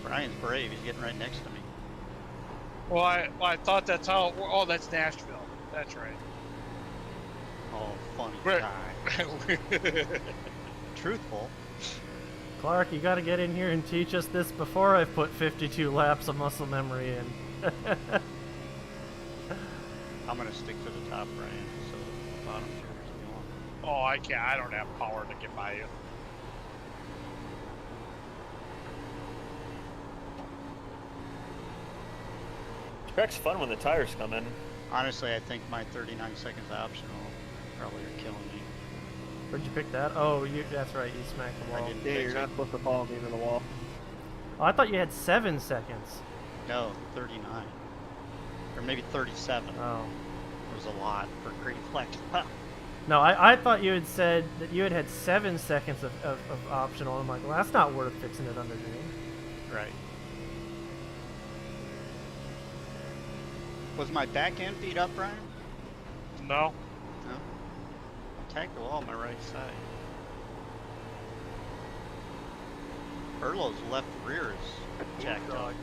C: Brian's brave. He's getting right next to me.
F: Well, I thought that's how. Oh, that's Nashville. That's right.
C: Oh, funny
F: Right.
C: guy. Truthful.
A: Clark, you gotta get in here and teach us this before I've put 52 laps of muscle memory in.
C: I'm gonna stick to the top, Brian. So the bottom's yours if you want.
F: Oh, I can't. I don't have power to get by you.
B: Track's fun when the tires come in.
C: Honestly, I think my 39 seconds optional probably are killing me.
A: Where'd you pick that? Oh, that's right, you smacked the
C: I
A: wall.
C: didn't
G: Yeah,
C: fix
G: you're
C: it.
G: not supposed to fall into the wall.
A: Oh, I thought you had 7 seconds.
C: No, 39. Or maybe 37.
A: Oh.
C: It was a lot for green flag.
A: No, I thought you had said that you had 7 seconds of optional. I'm like, well, that's not worth fixing it under green.
C: Right. Was my back end feed up, Brian?
F: No.
C: No. Attack the wall on my right side. Burlow's left rear is jacked up.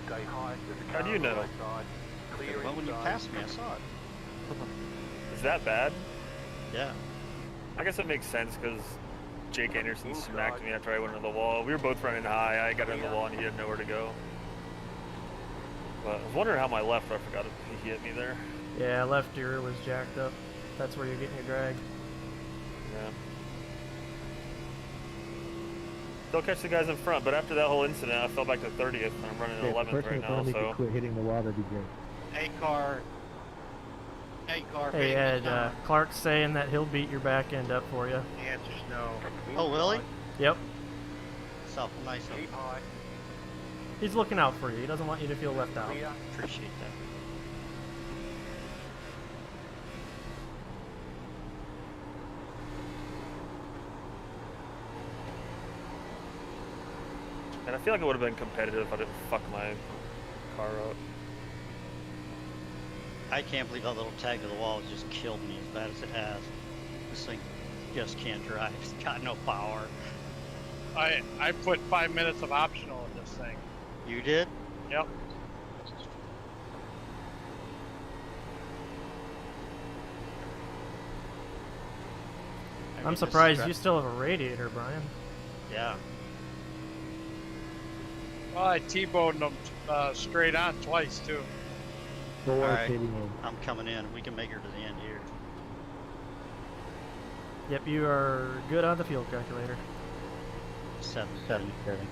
D: Stay high. There's a
B: How do you
D: car on the
B: know?
D: right side. Clear
C: Well, when you
D: inside.
C: passed me, I saw it.
B: Is that bad?
C: Yeah.
B: I guess it makes sense because Jake Anderson smacked me after I went into the wall. We were both running high. I got into the wall and he had nowhere to go. But I was wondering how my left, I forgot if he hit me there.
A: Yeah, left ear was jacked up. That's where you're getting your drag.
B: Yeah. Still catch the guys in front, but after that whole incident, I fell back to 30th and I'm running 11th right now, so.
J: Quit hitting the wall, that'd be great.
K: Eight car
A: Hey
K: fading
A: Ed,
K: us down.
A: Clark's saying that he'll beat your back end up for you.
K: The answer's no.
C: Oh, Willie?
A: Yep.
C: That's awful nice of
D: Keep
C: him.
D: high.
A: He's looking out for you. He doesn't want you to feel left out.
D: Clear.
C: Appreciate that.
B: And I feel like it would have been competitive if I didn't fuck my car up.
C: I can't believe that little tag to the wall has just killed me as bad as it has. This thing just can't drive. It's got no power.
F: I put 5 minutes of optional in this thing.
C: You did?
F: Yep.
C: I
A: I'm
C: mean,
A: surprised you still have a radiator, Brian.
C: Yeah.
F: Well, I T-boned them straight on twice too.
J: All
C: right. I'm coming in. We can make her to the end here.
A: Yep, you are good on the fuel calculator.
C: 777.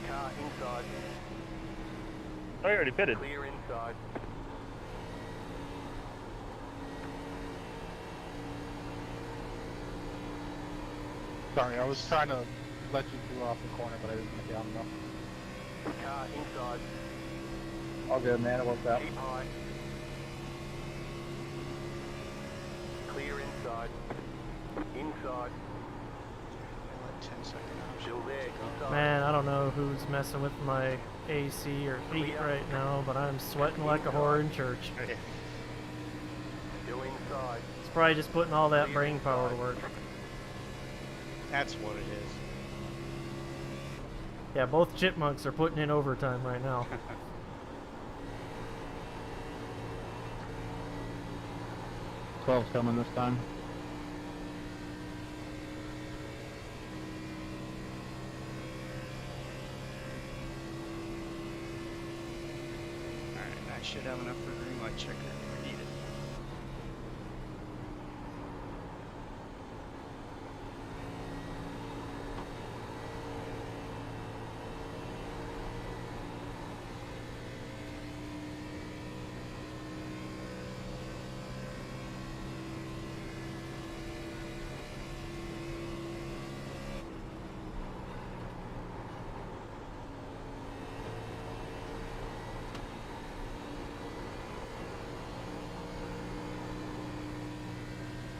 D: Car inside.
B: Oh, you already pitted.
D: Clear inside.
K: Sorry, I was trying to let you through off the corner, but I didn't get down enough.
D: Car inside.
K: All good, man. It worked out.
D: Keep high. Clear inside. Inside.
C: 10-second
D: Still there. Inside.
A: Man, I don't know who's messing with my AC or heat right now, but I'm sweating like a whore in church.
D: Still inside.
A: It's probably just putting all that brain power to work.
C: That's what it is.
A: Yeah, both chipmunks are putting in overtime right now.
I: 12's coming this time.
C: Alright, I should have enough for the green light checker if we need it.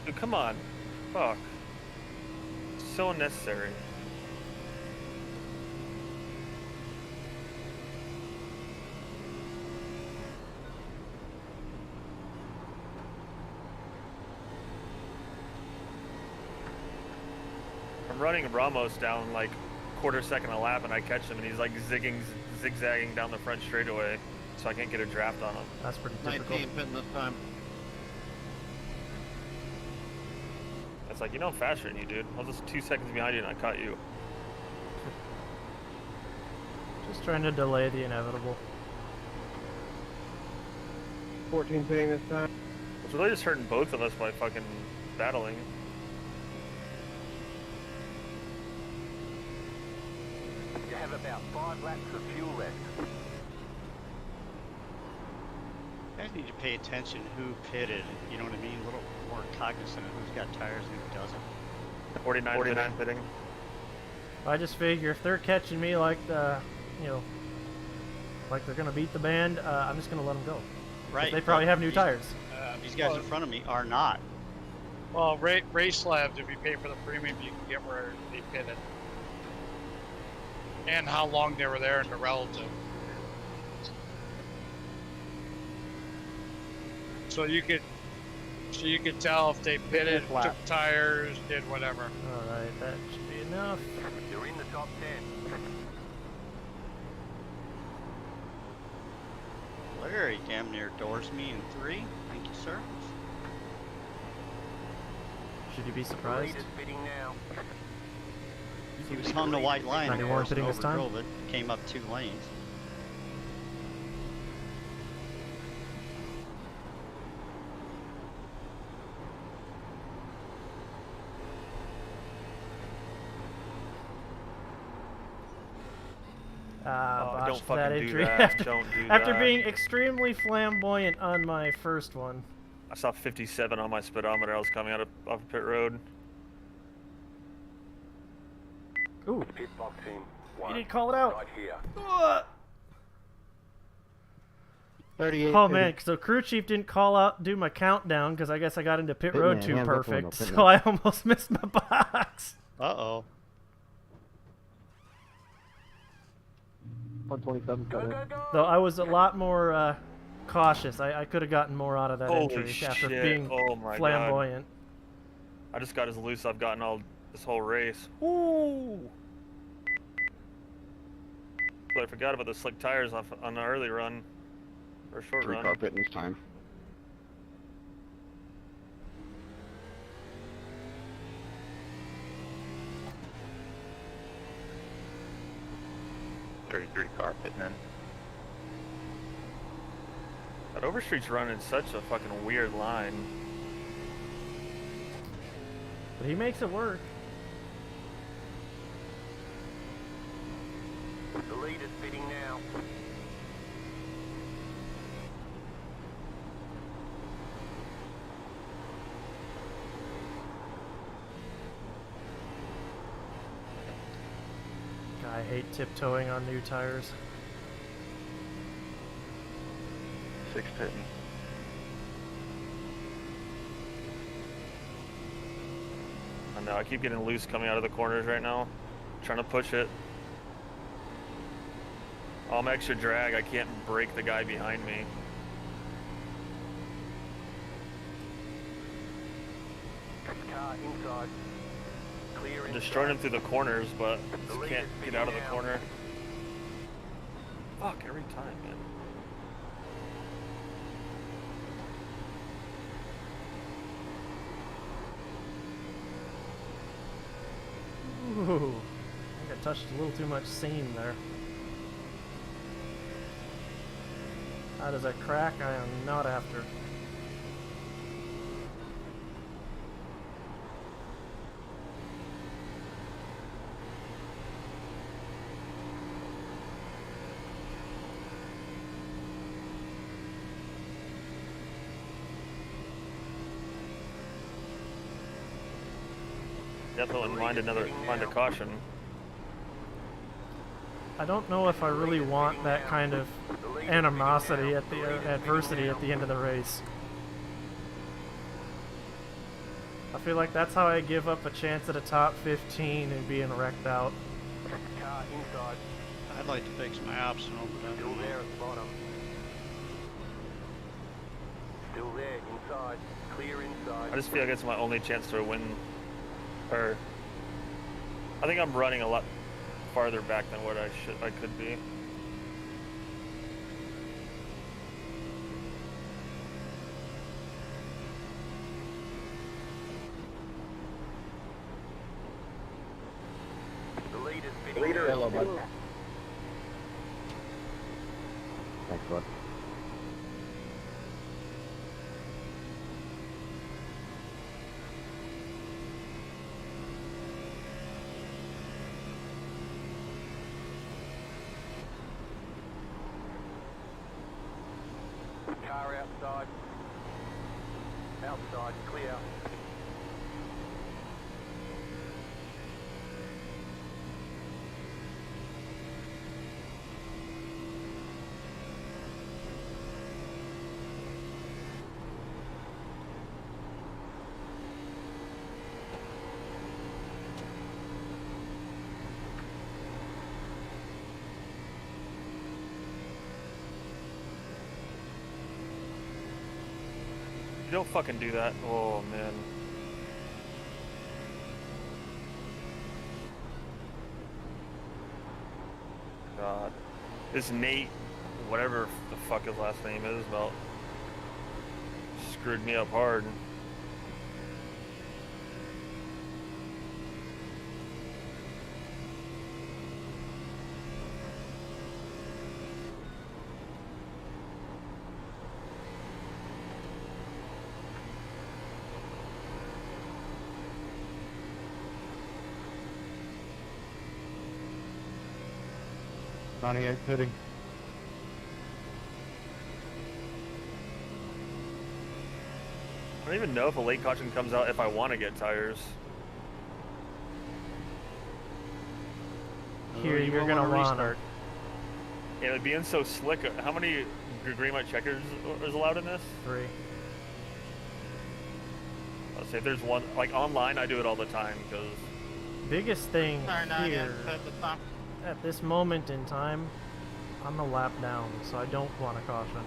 B: Dude, come on. Fuck. So unnecessary. I'm running Ramos down like quarter second a lap and I catch him and he's like zigzagging down the front straightaway, so I can't get a draft on him.
A: That's pretty
K: 19
A: difficult.
K: pitting this time.
B: It's like, you know I'm faster than you, dude. I was just 2 seconds behind you and I caught you.
A: Just trying to delay the inevitable.
G: 14 pitting this time.
B: It's really just hurting both of us by fucking battling.
D: You have about 5 laps of fuel left.
C: You guys need to pay attention who pitted, you know what I mean? A little more cognizant of who's got tires and who doesn't.
B: 49 pitting.
A: I just figure if they're catching me like the, you know, like they're gonna beat the band, I'm just gonna let them go.
C: Right.
A: They probably have new tires.
C: These guys in front of me are not.
F: Well, race labs, if you pay for the premium, you can get where they pitted. And how long they were there and the relative. So you could tell if they pitted, took tires, did whatever.
A: Alright, that should be enough.
D: You're in the top 10.
C: Larry damn near doors me in 3. Thank you, sir.
A: Should you be surprised?
D: Leaders bidding now.
C: He was on the white line.
A: 91
C: and
A: pitting this time?
C: overdrove it. Came up 2 lanes.
B: Don't
A: botched
B: fucking
A: that
B: do
A: entry
B: that.
A: after,
B: Don't do
A: after
B: that.
A: being extremely flamboyant on my first one.
B: I saw 57 on my speedometer. I was coming out of off of pit road.
A: Ooh,
D: Pit box in.
A: you
D: One.
A: didn't call it out.
D: Right here.
A: Ugh.
J: 38.
A: Oh man, so crew chief didn't call out, do my countdown because I guess I got into pit road
I: man,
A: too
I: hands up
A: perfect,
I: window, pit
A: so
I: man.
A: I almost missed my box.
C: Uh-oh.
I: 127
D: Go, go, go!
A: Though I was a lot more cautious. I could have gotten more out of that
B: Holy
A: entry after
B: shit.
A: being
B: Oh my
A: flamboyant.
B: I just got as loose I've gotten all this whole race. Ooh! But I forgot about the slick tires off on the early run. Or short run.
I: Three-car pit this time.
L: Car pitman.
B: That Overstreet's running such a fucking weird line.
A: But he makes it work.
D: The lead is fitting now.
A: I hate tiptoeing on new tires.
L: 6 pitting.
B: I know, I keep getting loose coming out of the corners right now. Trying to push it. Oh, I'm extra drag. I can't break the guy behind me.
D: Car inside. Clear
B: I'm
D: inside.
B: destroying him through the corners, but
D: The
B: just
D: lead
B: can't
D: is
B: get
D: fitting
B: out of the
D: now.
B: corner. Fuck, every time, man.
A: Ooh, I think I touched a little too much seam there. How does that crack? I am not after.
B: Definitely wouldn't mind a caution.
A: I don't know if I really want that kind of animosity at the adversity at the end of the race. I feel like that's how I give up a chance at a top 15 and being wrecked out.
D: Car inside.
C: I'd like to fix my optional, but I
D: Still
C: don't
D: there
C: know.
D: at the bottom. Still there inside. Clear inside.
B: I just feel like it's my only chance to win. Or I think I'm running a lot farther back than what I could be.
D: The lead is fitting now.
I: Hello, bud. Thanks, bud.
D: Car outside. Outside, clear.
B: You don't fucking do that. Oh man. God. This Nate, whatever the fuck his last name is, about screwed me up hard.
J: '98 pitting.
B: I don't even know if a late caution comes out if I want to get tires.
A: Here,
C: You
A: you're
C: will
A: gonna
C: wanna
A: want
C: restart.
B: Yeah, it being so slick. How many green light checkers is allowed in this?
A: 3.
B: Let's say if there's one, like online, I do it all the time because.
A: Biggest thing
K: Sorry, not yet.
A: here
K: At the time.
A: at this moment in time, I'm a lap down, so I don't want a caution.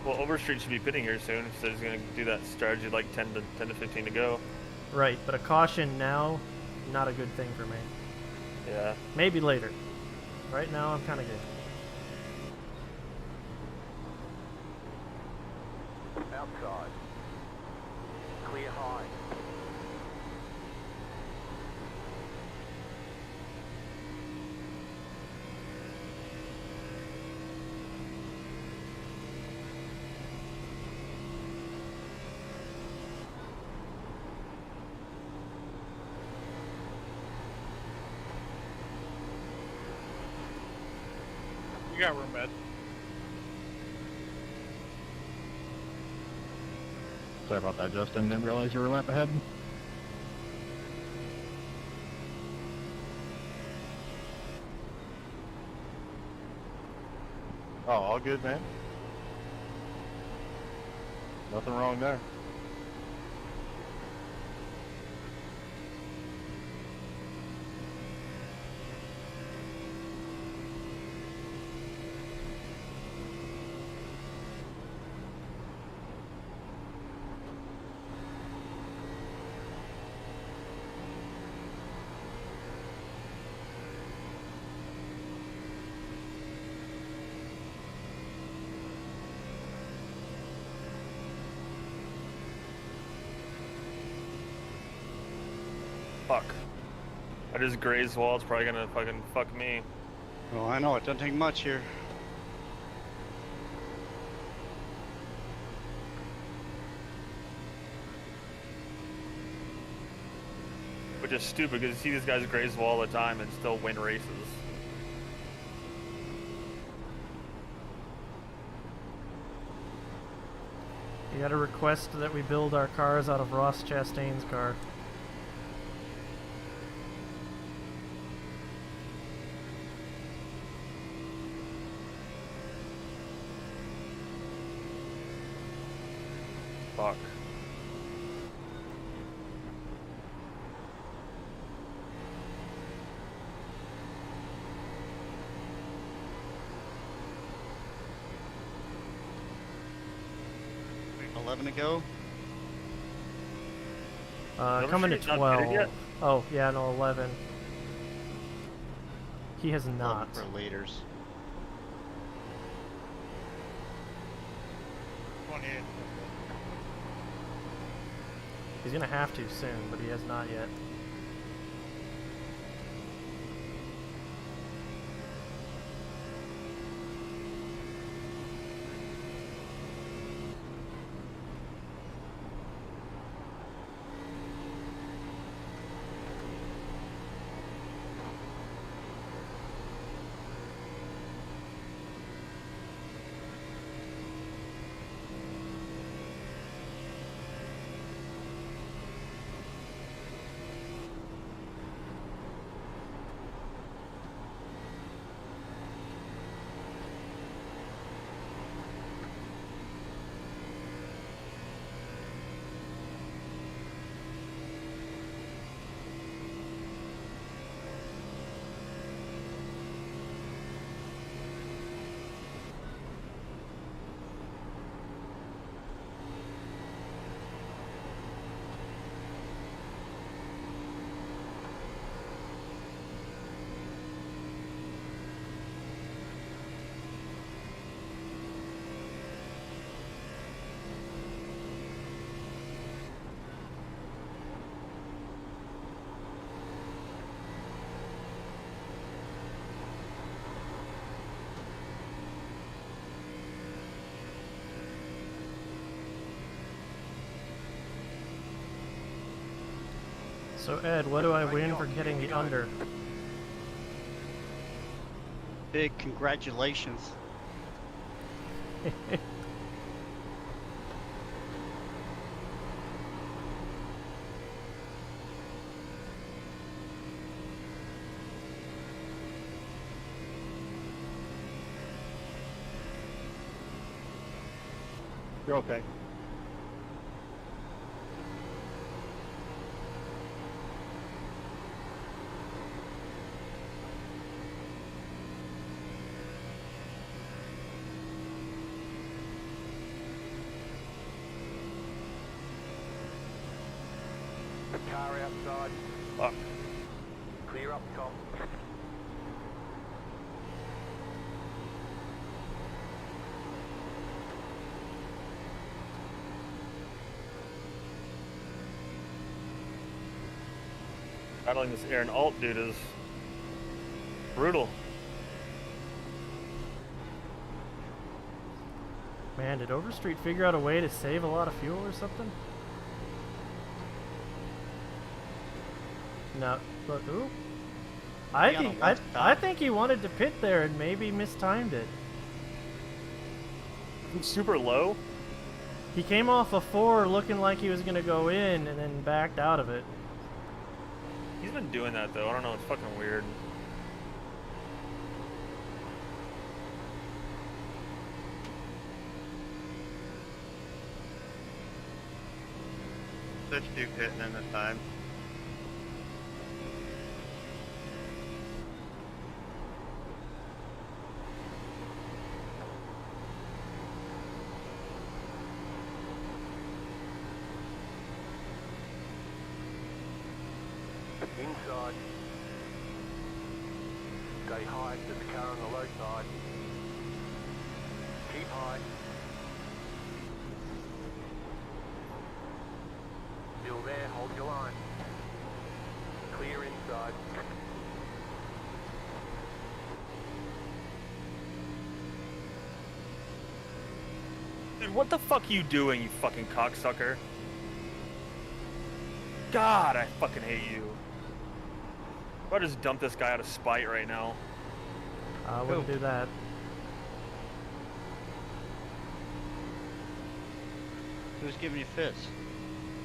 B: Well, Overstreet should be pitting here soon, so he's gonna do that strategy like 10 to 15 to go.
A: Right, but a caution now, not a good thing for me.
B: Yeah.
A: Maybe later. Right now, I'm kind of good.
D: Outside. Clear high.
F: You got room, Ed.
H: Sorry about that, Justin. Didn't realize you were a lap ahead. Oh, all good, man. Nothing wrong there.
B: Fuck. I just grazed wall. It's probably gonna fucking fuck me.
C: Well, I know it doesn't take much here.
B: Which is stupid because you see these guys graze wall all the time and still win races.
A: You got a request that we build our cars out of Ross Chastain's car.
B: Fuck.
C: Wait, 11 to go.
A: Coming to
B: Overstreet's not
A: 12.
B: pitted yet?
A: Oh, yeah, no, 11. He has not.
C: For leaders.
F: 28.
A: He's gonna have to soon, but he has not yet. So Ed, what do I win for getting the under?
C: Big congratulations.
K: You're okay.
D: Car outside.
B: Fuck.
D: Clear up top.
B: Battling this air and alt dude is brutal.
A: Man, did Overstreet figure out a way to save a lot of fuel or something? No, but ooh. I think he wanted to pit there and maybe mistimed it.
B: Super low.
A: He came off a 4 looking like he was gonna go in and then backed out of it.
B: He's been doing that though. I don't know. It's fucking weird.
K: Such Duke hitting in this time.
D: Inside. Stay high to the car on the low side. Keep high. Still there, hold your line. Clear inside.
B: Dude, what the fuck you doing, you fucking cocksucker? God, I fucking hate you. I'll just dump this guy out of spite right now.
A: I wouldn't do that.
C: Who's giving you fits?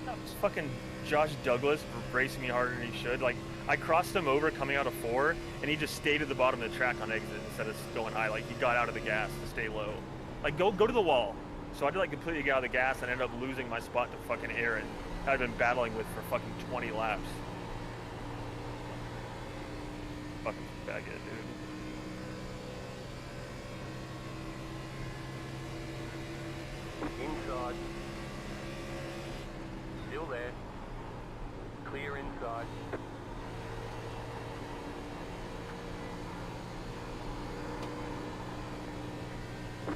B: That was fucking Josh Douglas racing me harder than he should. Like, I crossed him over coming out of 4, and he just stayed at the bottom of the track on exit instead of going high. Like, he got out of the gas to stay low. Like, go to the wall. So I had to, like, completely get out of the gas and ended up losing my spot to fucking Aaron. I'd been battling with for fucking 20 laps. Fucking bagged, dude.
D: Inside. Still there. Clear inside.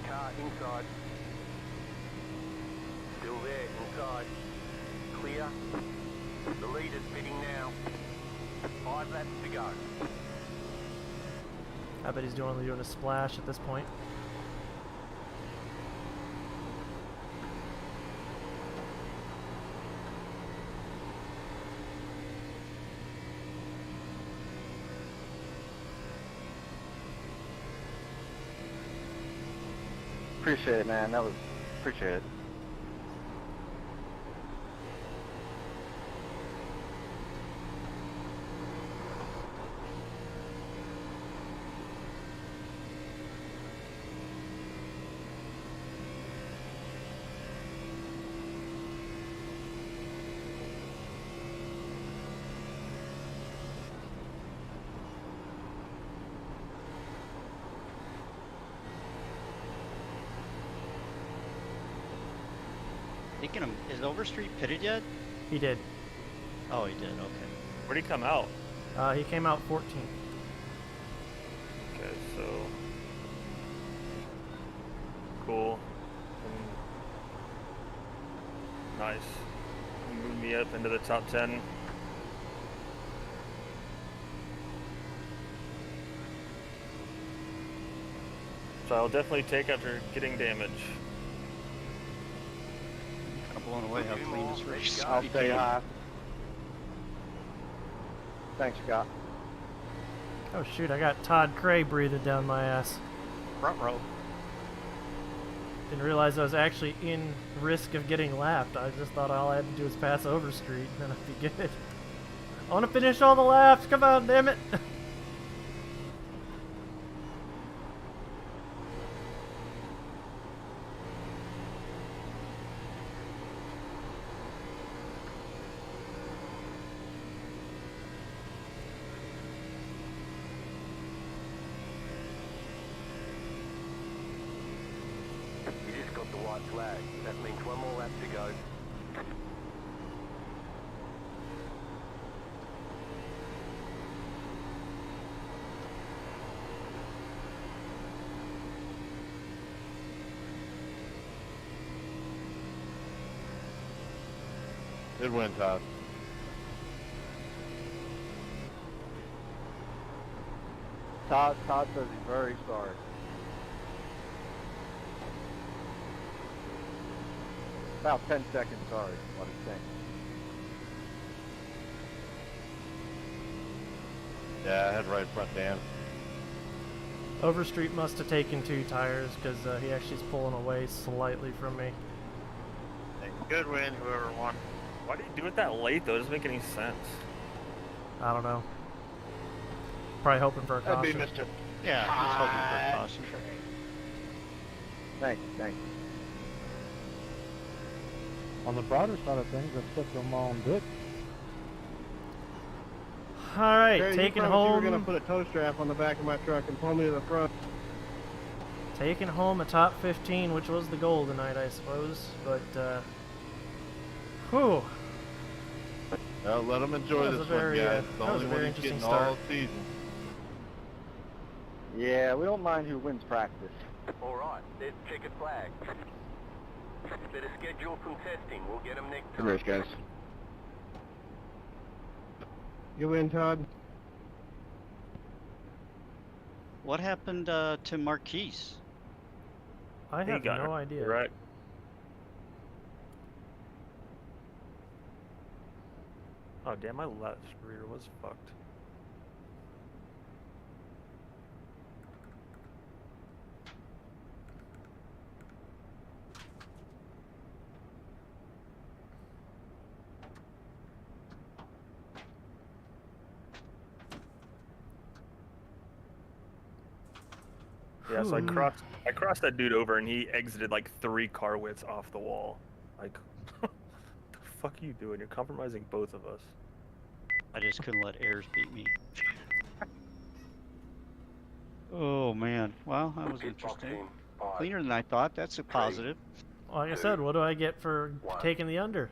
D: Car inside. Still there, inside. Clear. The leader's pitting now. 5 laps to go.
A: I bet he's only doing a splash at this point.
L: Appreciate it, man. Appreciate it.
C: Thinking of, is Overstreet pitted yet?
A: He did.
C: Oh, he did. Okay.
B: Where'd he come out?
A: He came out 14th.
B: Okay, so... Cool. Nice. Move me up into the top 10. So I'll definitely take after getting damage.
C: Kind of blown away how clean this race
G: I'll
C: became.
G: say hi. Thanks, Scott.
A: Oh shoot, I got Todd Cray breathing down my ass.
C: Front row.
A: Didn't realize I was actually in risk of getting lapped. I just thought all I had to do was pass Overstreet and then I'd be good. I want to finish all the laps. Come on, damn it.
D: white flag. That means one more lap to go.
H: Good win, Todd.
L: Todd says he's very sorry. About 10 seconds sorry, what he's saying.
H: Yeah, I had right front Dan.
A: Overstreet must have taken 2 tires because he actually is pulling away slightly from me.
K: Good win, whoever won.
B: Why do you do it that late though? It doesn't make any sense.
A: I don't know. Probably hoping for a
K: That'd be
A: caution.
K: Mr.
C: Yeah, he's hoping for a caution.
L: Thanks.
J: On the broader side of things, I've stepped on my own dick.
A: All right,
G: Barry,
A: taking
G: you promised
A: home.
G: you were gonna put a tow strap on the back of my truck and pull me to the front.
A: Taking home a top 15, which was the goal tonight, I suppose. But, whew.
H: Well, let them enjoy
A: That was
H: this
A: a very,
H: one, guys. The
A: that was
H: only
A: a
H: one
A: very
H: he's
A: interesting
H: getting
A: start.
H: all season.
L: Yeah, we don't mind who wins practice.
D: Alright, there's checkered flag. Set a schedule from testing. We'll get them next
I: Good
D: time.
I: race, guys.
G: You win, Todd.
C: What happened to Marquise?
A: I
B: He
A: have
B: got
A: no
B: her.
A: idea.
B: Right. Oh damn, my left rear was fucked. Yeah, so I crossed that dude over and he exited like 3 car widths off the wall. Like, what the fuck are you doing? You're compromising both of us.
C: I just couldn't let Ayers beat me. Oh man, well that was interesting. Cleaner than I thought. That's a positive.
A: Like I said, what do I get for taking the under?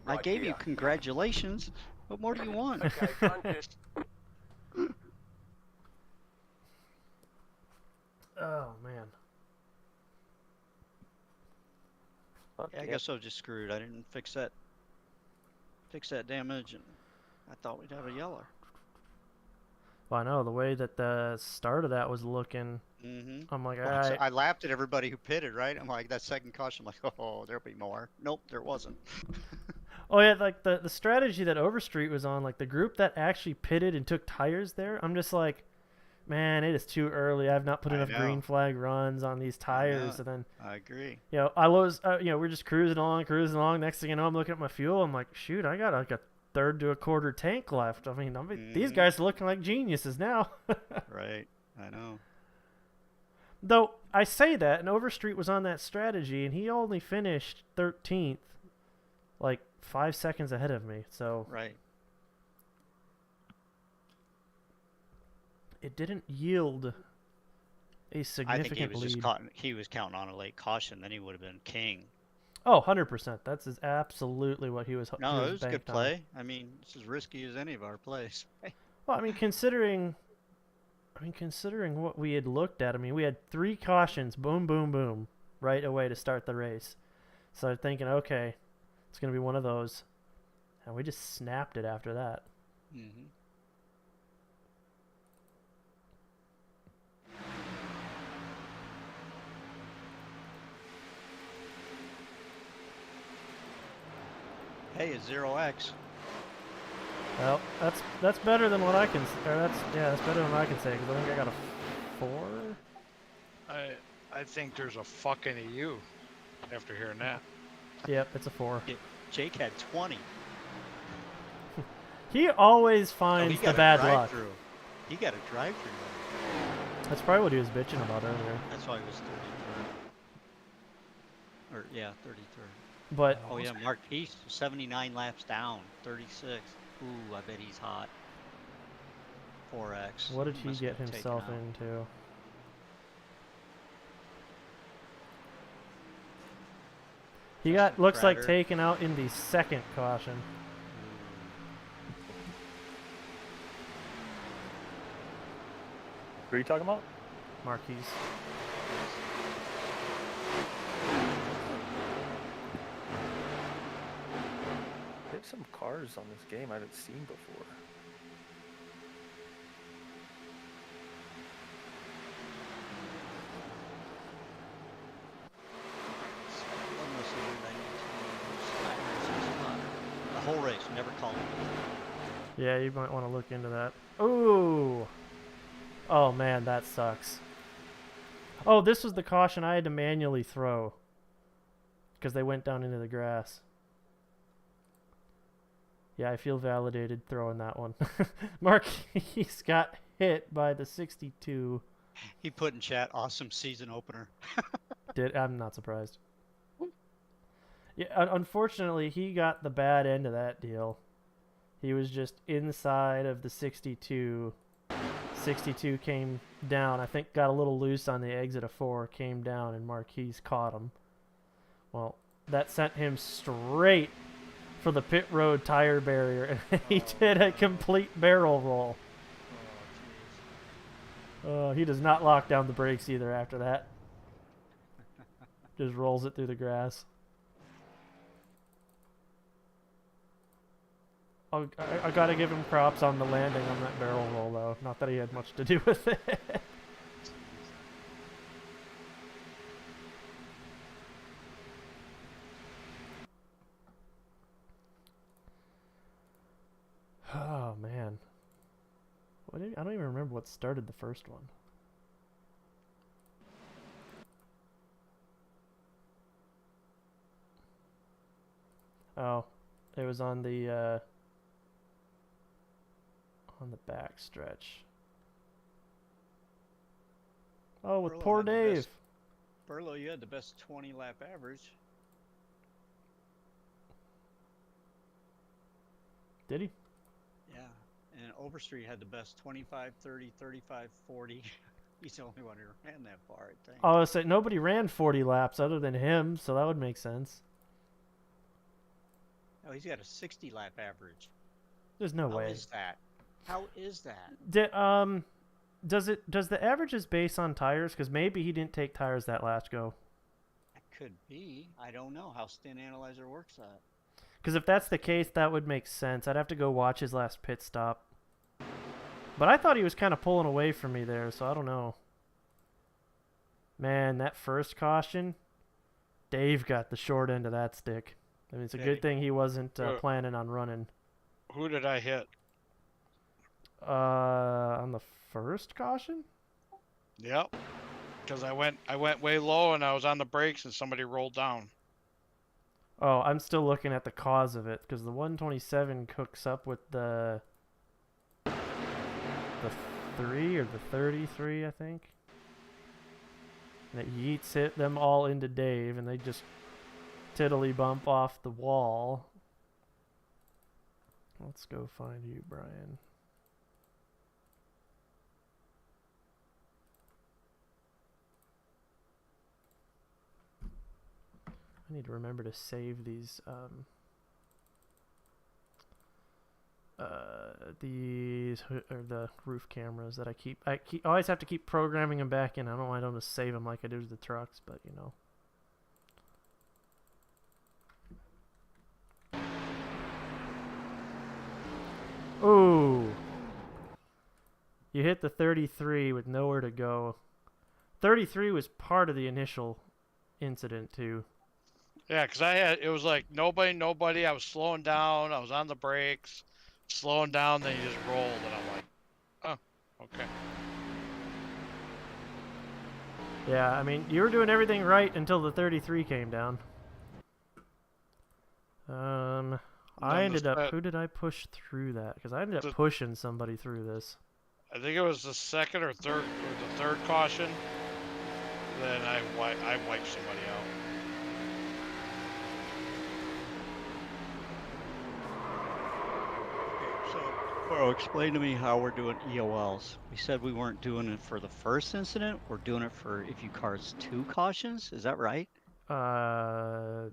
C: I gave you congratulations. What more do you want?
D: Okay, punch it.
A: Oh man.
C: Yeah, I guess I was just screwed. I didn't fix that damage, and I thought we'd have a yeller.
A: Well, I know the way that the start of that was looking.
C: Mm-hmm.
A: I'm like, all
C: Well, so
A: right.
C: I laughed at everybody who pitted, right? I'm like, that second caution, I'm like, oh, there'll be more. Nope, there wasn't.
A: Oh yeah, like the strategy that Overstreet was on, like the group that actually pitted and took tires there. I'm just like, man, it is too early. I've not put enough green flag runs on these tires, and then
C: I agree.
A: you know, I was, we're just cruising along. Next thing you know, I'm looking at my fuel. I'm like, shoot, I got like a third to a quarter tank left. I mean, these guys are looking like geniuses now.
C: Right, I know.
A: Though I say that, and Overstreet was on that strategy, and he only finished 13th, like 5 seconds ahead of me. So
C: right,
A: it didn't yield a significant
C: I think he was
A: lead.
C: just he was counting on a late caution, then he would have been king.
A: Oh, 100%. That's absolutely what he was.
C: No,
A: he
C: it was a good
A: banked on.
C: play. I mean, it's as risky as any of our plays.
A: Well, I mean, considering what we had looked at, I mean, we had 3 cautions, boom, boom, boom, right away to start the race. So I'm thinking, okay, it's going to be one of those. And we just snapped it after that.
C: Mm-hmm. Hey, it's 0x.
A: Well, that's better than what I can. Or that's better than what I can say because I think I got a 4.
F: I think there's a fucking you after hearing that.
A: Yep, it's a 4.
C: Jake had 20.
A: He always finds the bad luck.
C: He got a drive-through.
A: That's probably what he was bitching about earlier.
C: That's why he was 33rd. Or yeah, 33rd.
A: But
C: oh yeah, Marquise 79 laps down, 36. Ooh, I bet he's hot. 4x.
A: What did he
C: Must
A: get
C: have taken
A: himself
C: out.
A: into? He got looks like
C: Prater.
A: taken out in the second caution.
B: Who are you talking about?
A: Marquise.
B: There's some cars on this game I haven't seen before.
C: The whole race, never call him.
A: Yeah, you might want to look into that. Ooh. Oh man, that sucks. Oh, this was the caution I had to manually throw. Because they went down into the grass. Yeah, I feel validated throwing that one. Marquise got hit by the 62.
C: He put in chat, awesome season opener.
A: I'm not surprised. Yeah, unfortunately, he got the bad end of that deal. He was just inside of the 62. 62 came down. I think got a little loose on the exit of 4, came down, and Marquise caught him. Well, that sent him straight for the pit road tire barrier, and he did a complete barrel roll. He does not lock down the brakes either after that. Just rolls it through the grass. I gotta give him props on the landing on that barrel roll, though. Not that he had much to do with it. Oh, man. I don't even remember what started the first one. Oh, it was on the back stretch. Oh, with
C: Burlow
A: poor
C: had the
A: Dave.
C: best- Burlow, you had the best 20 lap average.
A: Did he?
C: Yeah, and Overstreet had the best 25, 30, 35, 40. He's the only one who ran that far, I think.
A: Oh, I said nobody ran 40 laps other than him, so that would make sense.
C: Oh, he's got a 60 lap average.
A: There's no
C: How
A: way.
C: is that? How is that?
A: Does the averages base on tires? Because maybe he didn't take tires that last go.
C: That could be. I don't know how Stint Analyzer works that.
A: Because if that's the case, that would make sense. I'd have to go watch his last pit stop. But I thought he was kind of pulling away from me there, so I don't know. Man, that first caution, Dave got the short end of that stick. I mean, it's a good thing he wasn't planning on running.
F: Who did I hit?
A: On the first caution?
F: Yep. Because I went way low and I was on the brakes and somebody rolled down.
A: Oh, I'm still looking at the cause of it because the 127 hooks up with the 3 or the 33, I think. And it yeets them all into Dave, and they just tiddly bump off the wall. Let's go find you, Brian. I need to remember to save these the roof cameras that I always have to keep programming them back in. I don't know why I don't just save them like I do to the trucks, but you know. Ooh. You hit the 33 with nowhere to go. 33 was part of the initial incident too.
F: Yeah, because it was like nobody. I was slowing down. I was on the brakes, slowing down. Then you just rolled, and I'm like, oh, okay.
A: Yeah, I mean, you were doing everything right until the 33 came down. I ended up. Who did I push through that? Because I ended up pushing somebody through this.
F: I think it was the second or the third caution. Then I wiped somebody out.
C: So, Coro, explain to me how we're doing EOLs. We said we weren't doing it for the first incident. We're doing it for if you cars 2 cautions. Is that right?
A: Are